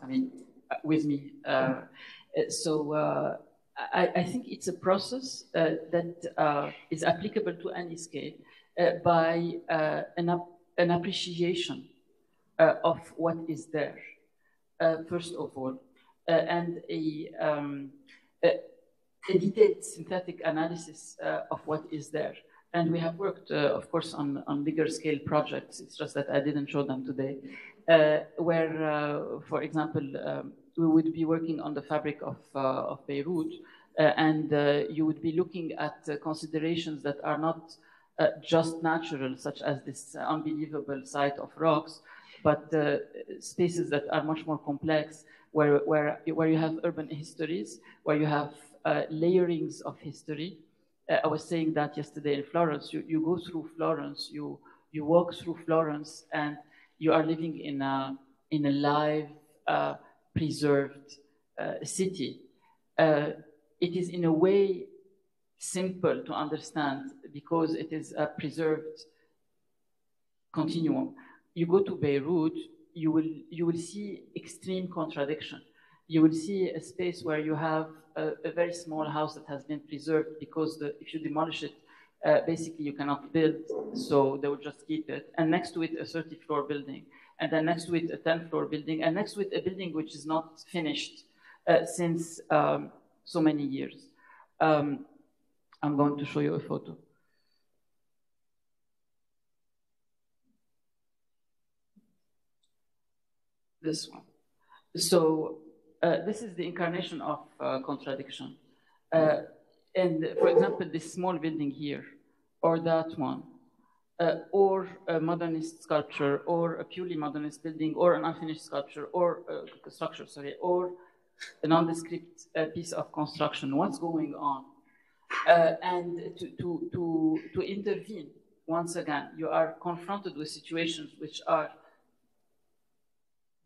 with me. I think it's a process that is applicable to any scale by an appreciation of what is there, first of all, and a detailed synthetic analysis of what is there. And we have worked, of course, on bigger scale projects. It's just that I didn't show them today, where, for example, we would be working on the fabric of Beirut, and you would be looking at considerations that are not just natural, such as this unbelievable site of rocks, but spaces that are much more complex, where you have urban histories, where you have layerings of history. I was saying that yesterday in Florence. You go through Florence, you walk through Florence, and you are living in a live, preserved city. It is in a way simple to understand because it is a preserved continuum. You go to Beirut, you will see extreme contradiction. You will see a space where you have a very small house that has been preserved because if you demolish it, basically you cannot build, so they will just keep it. And next to it, a 30-floor building. And then next to it, a 10-floor building. And next to it, a building which is not finished since so many years. I'm going to show you a photo. This one. So this is the incarnation of contradiction. And for example, this small building here, or that one, or a modernist sculpture, or a purely modernist building, or an unfinished sculpture, or structure, sorry, or a nondescript piece of construction. What's going on? And to intervene, once again, you are confronted with situations which are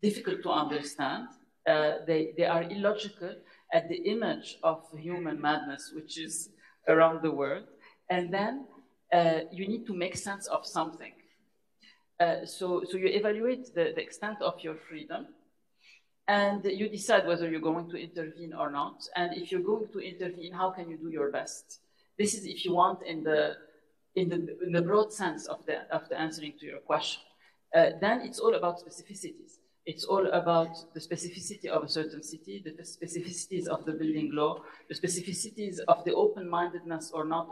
difficult to understand. They are illogical at the image of human madness, which is around the world. And then you need to make sense of something. So you evaluate the extent of your freedom, and you decide whether you're going to intervene or not. And if you're going to intervene, how can you do your best? This is, if you want, in the broad sense of the answering to your question. Then it's all about specificities. It's all about the specificity of a certain city, the specificities of the building law, the specificities of the open-mindedness or not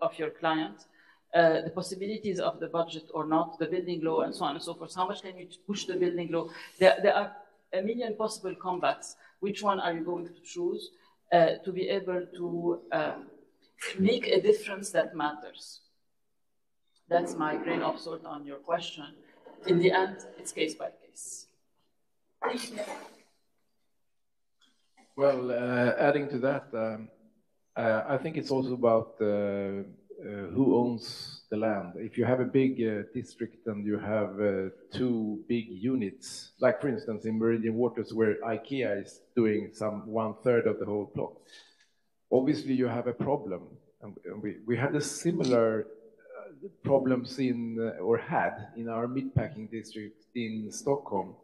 of your client, the possibilities of the budget or not, the building law, and so on and so forth. How much can you push the building law? There are a million possible combats. Which one are you going to choose to be able to make a difference that matters? That's my grain of salt on your question. In the end, it's case by case. Well, adding to that, I think it's also about who owns the land. If you have a big district and you have two big units, like for instance in Meridian Waters where IKEA is doing some 1/3 of the whole plot, obviously you have a problem. And we had a similar problems had in our meatpacking district in Stockholm,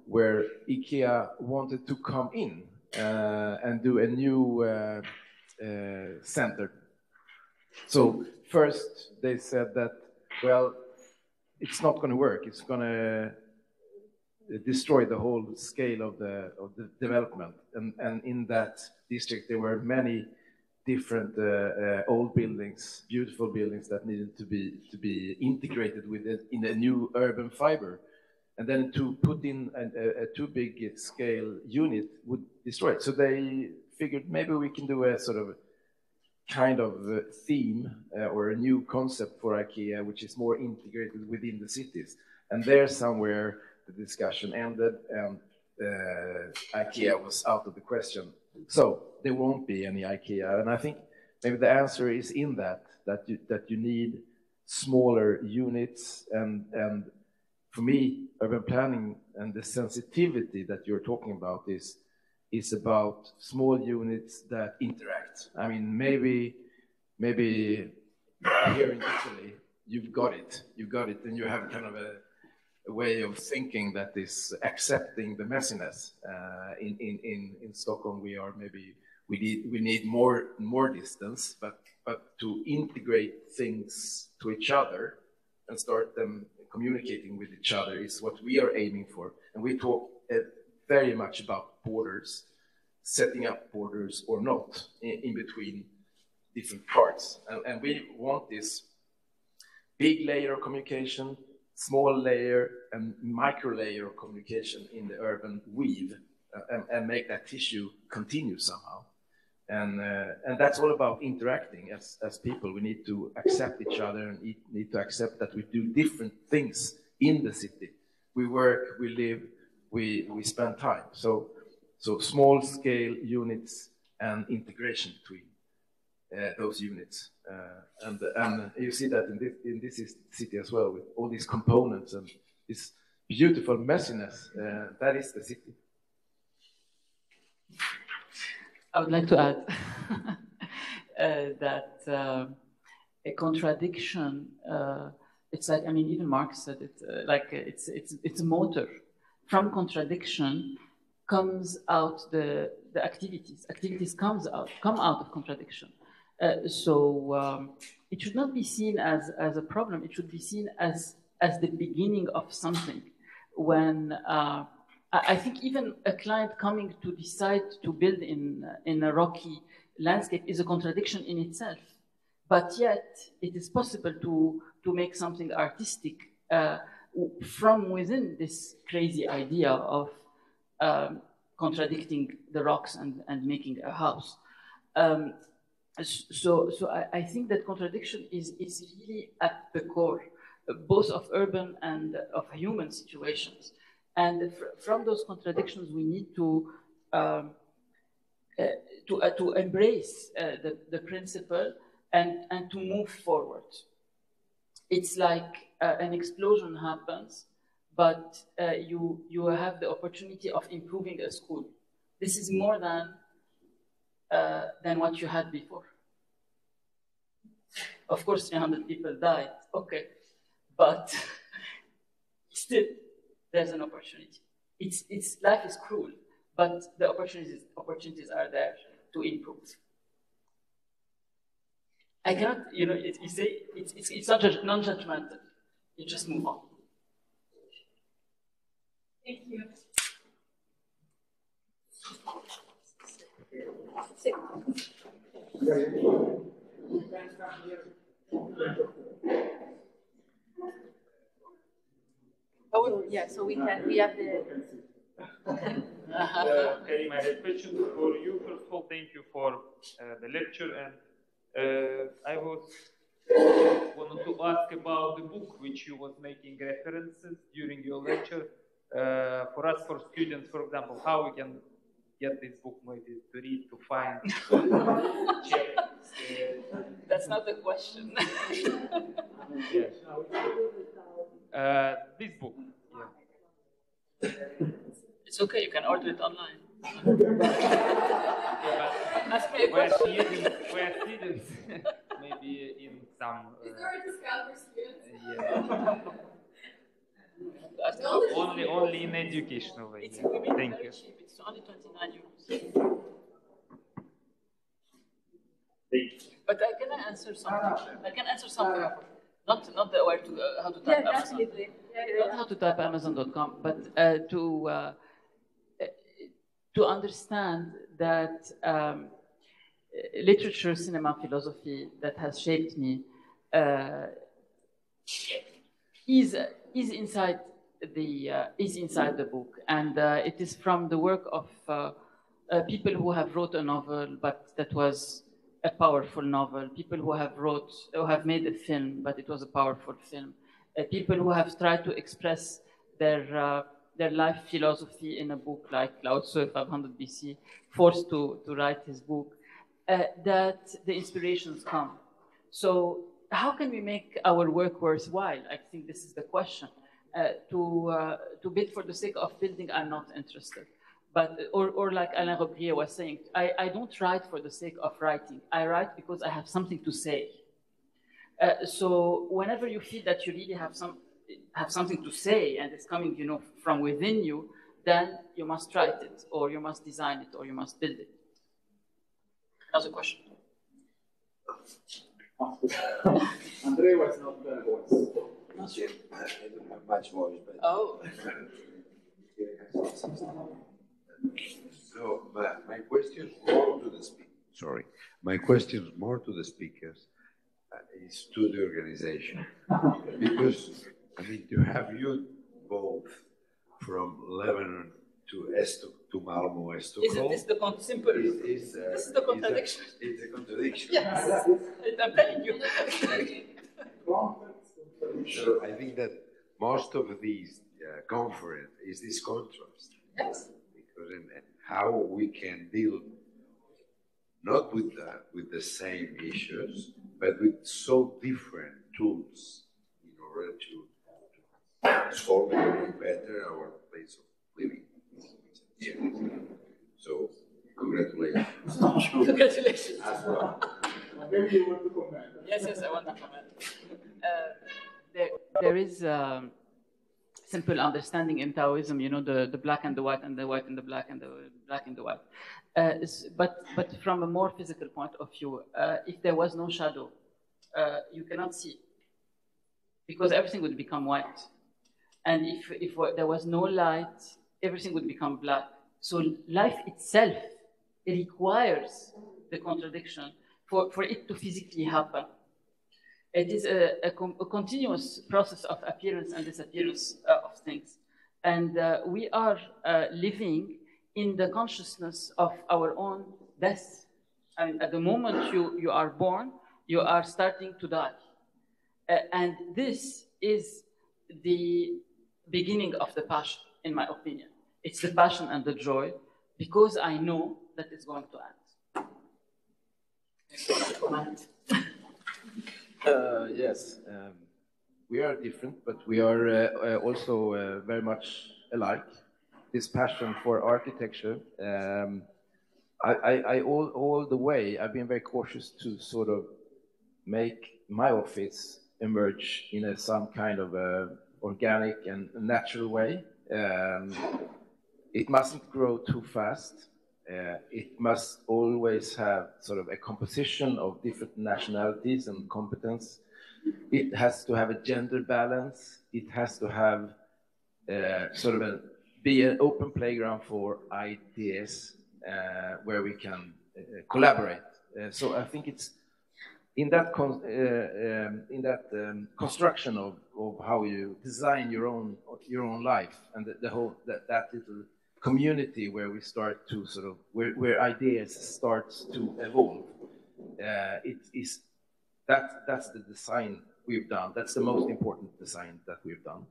where IKEA wanted to come in and do a new center. So first they said that, well, it's not going to work. It's going to destroy the whole scale of the development. And in that district there were many different old buildings, beautiful buildings that needed to be integrated with it in a new urban fiber. And then to put in a too big scale unit would destroy it. So they figured maybe we can do a sort of kind of theme or a new concept for IKEA, which is more integrated within the cities. And there somewhere the discussion ended and IKEA was out of the question. So there won't be any IKEA. And I think maybe the answer is in that you need smaller units. And for me, urban planning and the sensitivity that you're talking about is about small units that interact. I mean, maybe here in Italy, you've got it, and you have kind of a way of thinking that is accepting the messiness. In Stockholm, we need more distance, but to integrate things to each other and start them communicating with each other is what we are aiming for. And we talk very much about borders. setting up borders or not in between different parts. And we want this big layer of communication, small layer and micro layer of communication in the urban weave, and make that tissue continue somehow. And that's all about interacting as people. We need to accept each other and need to accept that we do different things in the city. We work, we live, we spend time. So small scale units and integration between those units. And you see that in this city as well, with all these components and this beautiful messiness. That is the city. I would like to add that a contradiction, it's like, I mean, even Marx said it, like it's a motor. From contradiction comes out the activities. Activities come out of contradiction. So it should not be seen as a problem. It should be seen as the beginning of something. When I think even a client coming to decide to build in a rocky landscape is a contradiction in itself. But yet it is possible to make something artistic from within this crazy idea of contradicting the rocks and making a house. So I think that contradiction is really at the core, both of urban and of human situations. And from those contradictions, we need to embrace the principle and to move forward. It's like an explosion happens, but you have the opportunity of improving a school. This is more than what you had before. Of course, 300 people died, okay, but still, there's an opportunity. Life is cruel, but the opportunities are there to improve. I cannot, you say it's not non-judgmental. You just move on. Thank you. Oh, yeah, so we have the... Karim, I have a question for you. First of all, thank you for the lecture, and I wanted to ask about the book which you was making references during your lecture. For us, for students, for example, how we can get this book maybe to read, to find, check. That's not the question. Yes. This book. Yeah. It's okay, you can order it online. Ask me a question. We're students, maybe in some. Is there a discount for students? Yeah. Only in educational way. It's Yeah. Thank you. Cheap. It's only 29 euros. But can I answer something? I can answer something. Not the where to how to type Amazon. Absolutely. Not how to type Amazon.com, but to understand that literature, cinema, philosophy that has shaped me is inside the book, and it is from the work of people who have wrote a novel, but that was a powerful novel. People who have made a film, but it was a powerful film. People who have tried to express their life philosophy in a book, like Lao Tzu, 500 BC, forced to write his book, that the inspirations come. So how can we make our work worthwhile? I think this is the question. To build for the sake of building, I'm not interested. But, or like Alain Robrier was saying, I don't write for the sake of writing. I write because I have something to say. So whenever you feel that you really have something to say and it's coming, from within you, then you must write it, or you must design it, or you must build it. Another question. Andre was not the voice. Not sure. I don't have much voice, but... Oh. No, my question is more to the speaker. Sorry, my question is more to the speakers. Is to the organization, because I mean to have you both from Lebanon to Malmö, Stockholm. Isn't this the simple? This is the contradiction. It's a contradiction. Yes, I'm telling you. So I think that most of these conference is this contrast. Yes. Because in how we can deal not with the same issues, but with so different tools in order to transform and better our place of living. Yeah. So, congratulations. Congratulations. As well. Maybe you want to comment. Yes, I want to comment. There is simple understanding in Taoism, you know, the black and the white, and the white and the black, and the black and the white. But from a more physical point of view, if there was no shadow, you cannot see, because everything would become white. And if there was no light, everything would become black. So life itself requires the contradiction for it to physically happen. It is a continuous process of appearance and disappearance of things. And we are living in the consciousness of our own death. I mean, at the moment you are born, you are starting to die. And this is the beginning of the passion, in my opinion. It's the passion and the joy, because I know that it's going to end. Yes, we are different, but we are also very much alike. This passion for architecture, I all the way, I've been very cautious to sort of make my office emerge in some kind of organic and natural way. It mustn't grow too fast. It must always have sort of a composition of different nationalities and competence. It has to have a gender balance. It has to have sort of be an open playground for ideas where we can collaborate. So I think it's in that construction of how you design your own life, and the whole that little community where we start to sort of where ideas start to evolve. That's the design we've done. That's the most important design that we've done.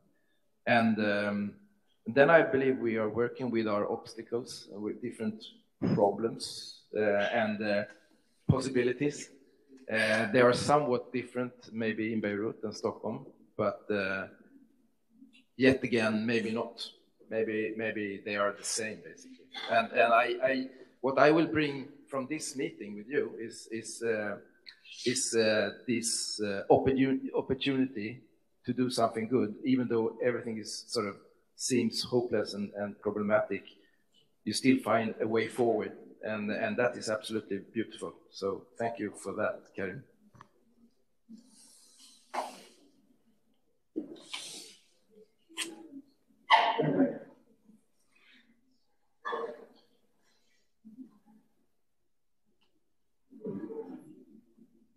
And then I believe we are working with our obstacles, with different problems and possibilities. They are somewhat different, maybe in Beirut and Stockholm, but yet again, maybe not. Maybe they are the same, basically. And what I will bring from this meeting with you is this opportunity to do something good, even though everything is sort of seems hopeless and problematic. You still find a way forward, and that is absolutely beautiful. So thank you for that, Karim.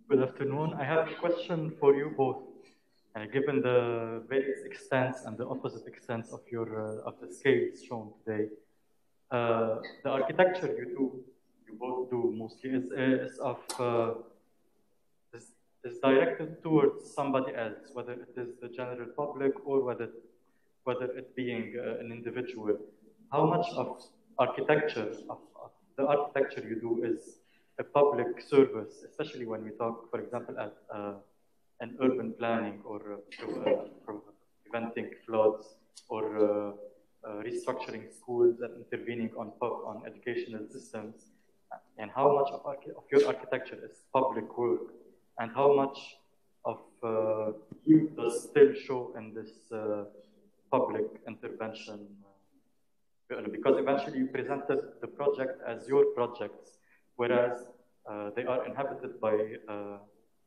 Good afternoon. I have a question for you both. Given the various extents and the opposite extents of your of the scales shown today, the architecture you both do mostly is of is directed towards somebody else, whether it is the general public or whether it being an individual. How much of architecture of the architecture you do is a public service, especially when we talk, for example, at an urban planning or preventing floods or restructuring schools and intervening on educational systems, and how much of your architecture is public work, and how much of you does still show in this public intervention, because eventually you presented the project as your projects, whereas they are inhabited by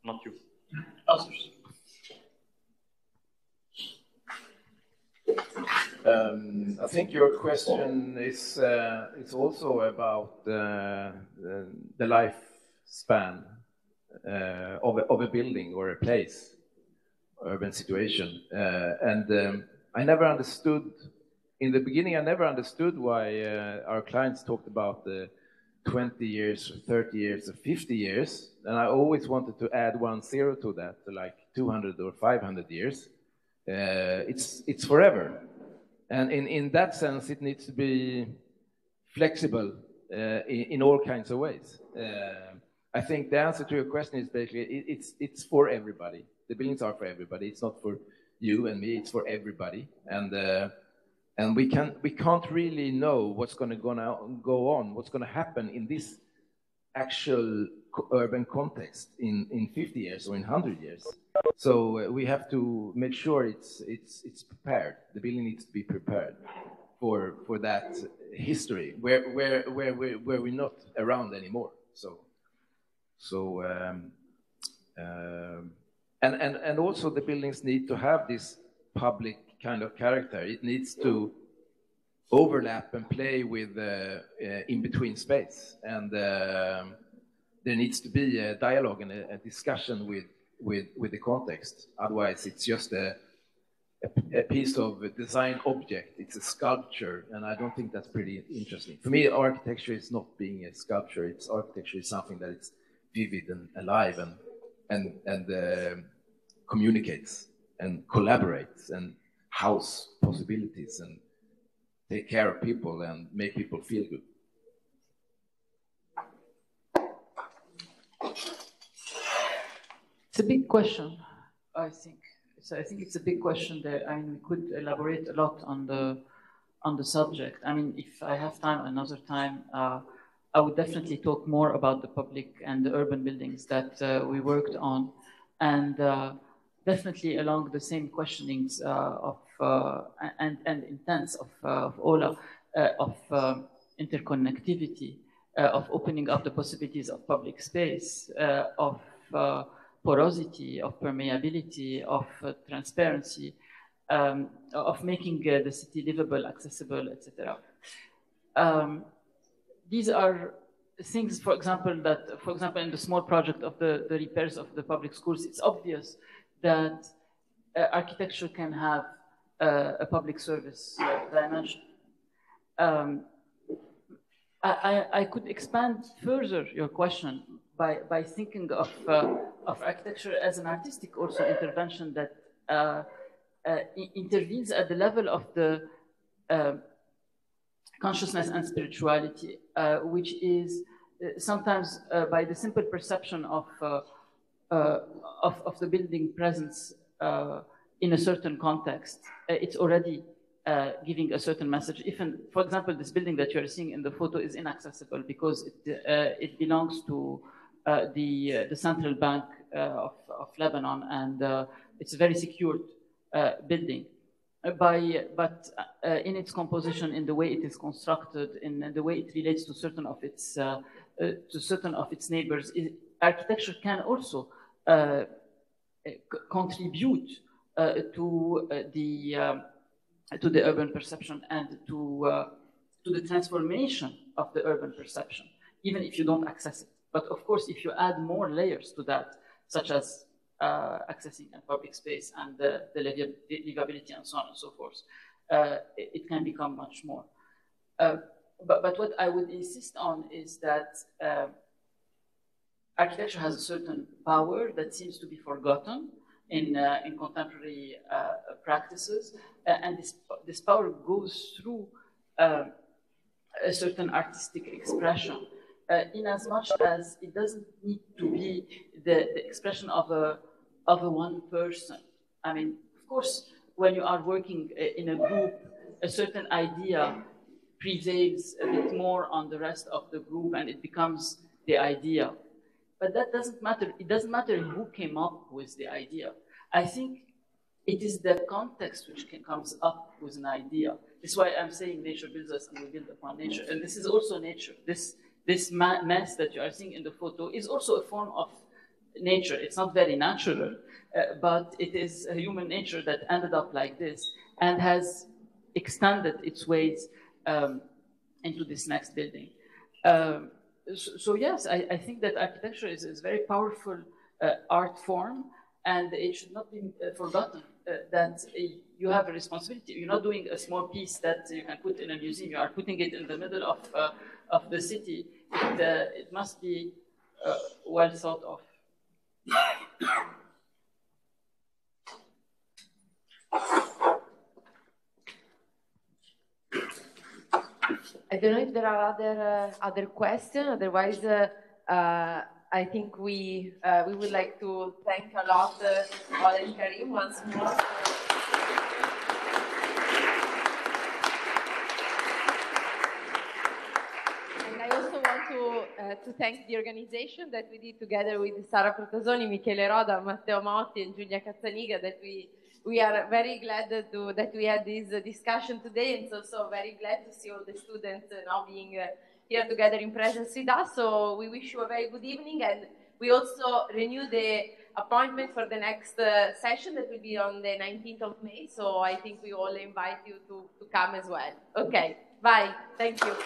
not you. Others. I think your question is also about the lifespan of a building or a place, urban situation. I never understood, in the beginning, I never understood why our clients talked about 20 years, 30 years, or 50 years. And I always wanted to add 1 0 to that, like 200 or 500 years. It's forever. And in that sense, it needs to be flexible in all kinds of ways. I think the answer to your question is basically it's for everybody. The buildings are for everybody. It's not for you and me. It's for everybody. And we can't really know what's going to go on, what's going to happen in this actual urban context in 50 years or in 100 years. So we have to make sure it's prepared. The building needs to be prepared for that history where we're not around anymore. And also the buildings need to have this public kind of character. It needs to overlap and play with in-between space, and there needs to be a dialogue and a discussion with the context. Otherwise, it's just a piece of a design object. It's a sculpture, and I don't think that's pretty interesting. For me, architecture is not being a sculpture. Architecture is something that is vivid and alive and communicates and collaborates and house possibilities and take care of people and make people feel good. It's a big question, I think. So I think it's a big question that, I mean, we could elaborate a lot on the subject. I mean, if I have time, another time, I would definitely talk more about the public and the urban buildings that we worked on, and definitely along the same questionings and intents of Ola, of interconnectivity, of opening up the possibilities of public space, of porosity, of permeability, of transparency, of making the city livable, accessible, etc. These are things, for example, in the small project of the repairs of the public schools, it's obvious that architecture can have a public service dimension. I could expand further your question by thinking of architecture as an artistic also intervention that intervenes at the level of the consciousness and spirituality, which is sometimes by the simple perception of the building presence in a certain context, it's already giving a certain message. Even, for example, this building that you are seeing in the photo is inaccessible because it belongs to the central bank of Lebanon, and it's a very secured building. But in its composition, in the way it is constructed, in the way it relates to certain of its neighbors, architecture can also contribute to the urban perception and to the transformation of the urban perception, even if you don't access it. But of course, if you add more layers to that, such as accessing a public space and the livability and so on and so forth, it can become much more. But what I would insist on is that architecture has a certain power that seems to be forgotten in contemporary practices, and this power goes through a certain artistic expression, in as much as it doesn't need to be the expression of a one person. I mean, of course, when you are working in a group, a certain idea prevails a bit more on the rest of the group, and it becomes the idea. But that doesn't matter. It doesn't matter who came up with the idea. I think it is the context which comes up with an idea. This is why I'm saying nature builds us and we build upon nature. And this is also nature. This mess that you are seeing in the photo is also a form of nature. It's not very natural, but it is a human nature that ended up like this and has extended its ways into this next building. So yes, I think that architecture is a very powerful art form, and it should not be forgotten that you have a responsibility. You're not doing a small piece that you can put in a museum. You are putting it in the middle of the city. It must be well thought of. I don't know if there are other questions. Otherwise, I think we would like to thank a lot Ola and Karim once more. And I also want to thank the organization that we did together with Sara Protosoni, Michele Roda, Matteo Motti, and Giulia Cazzaniga. That we are very glad that we had this discussion today, and so very glad to see all the students now being here together in presence with us. So we wish you a very good evening, and we also renew the appointment for the next session that will be on the 19th of May. So I think we all invite you to come as well. Okay, bye. Thank you.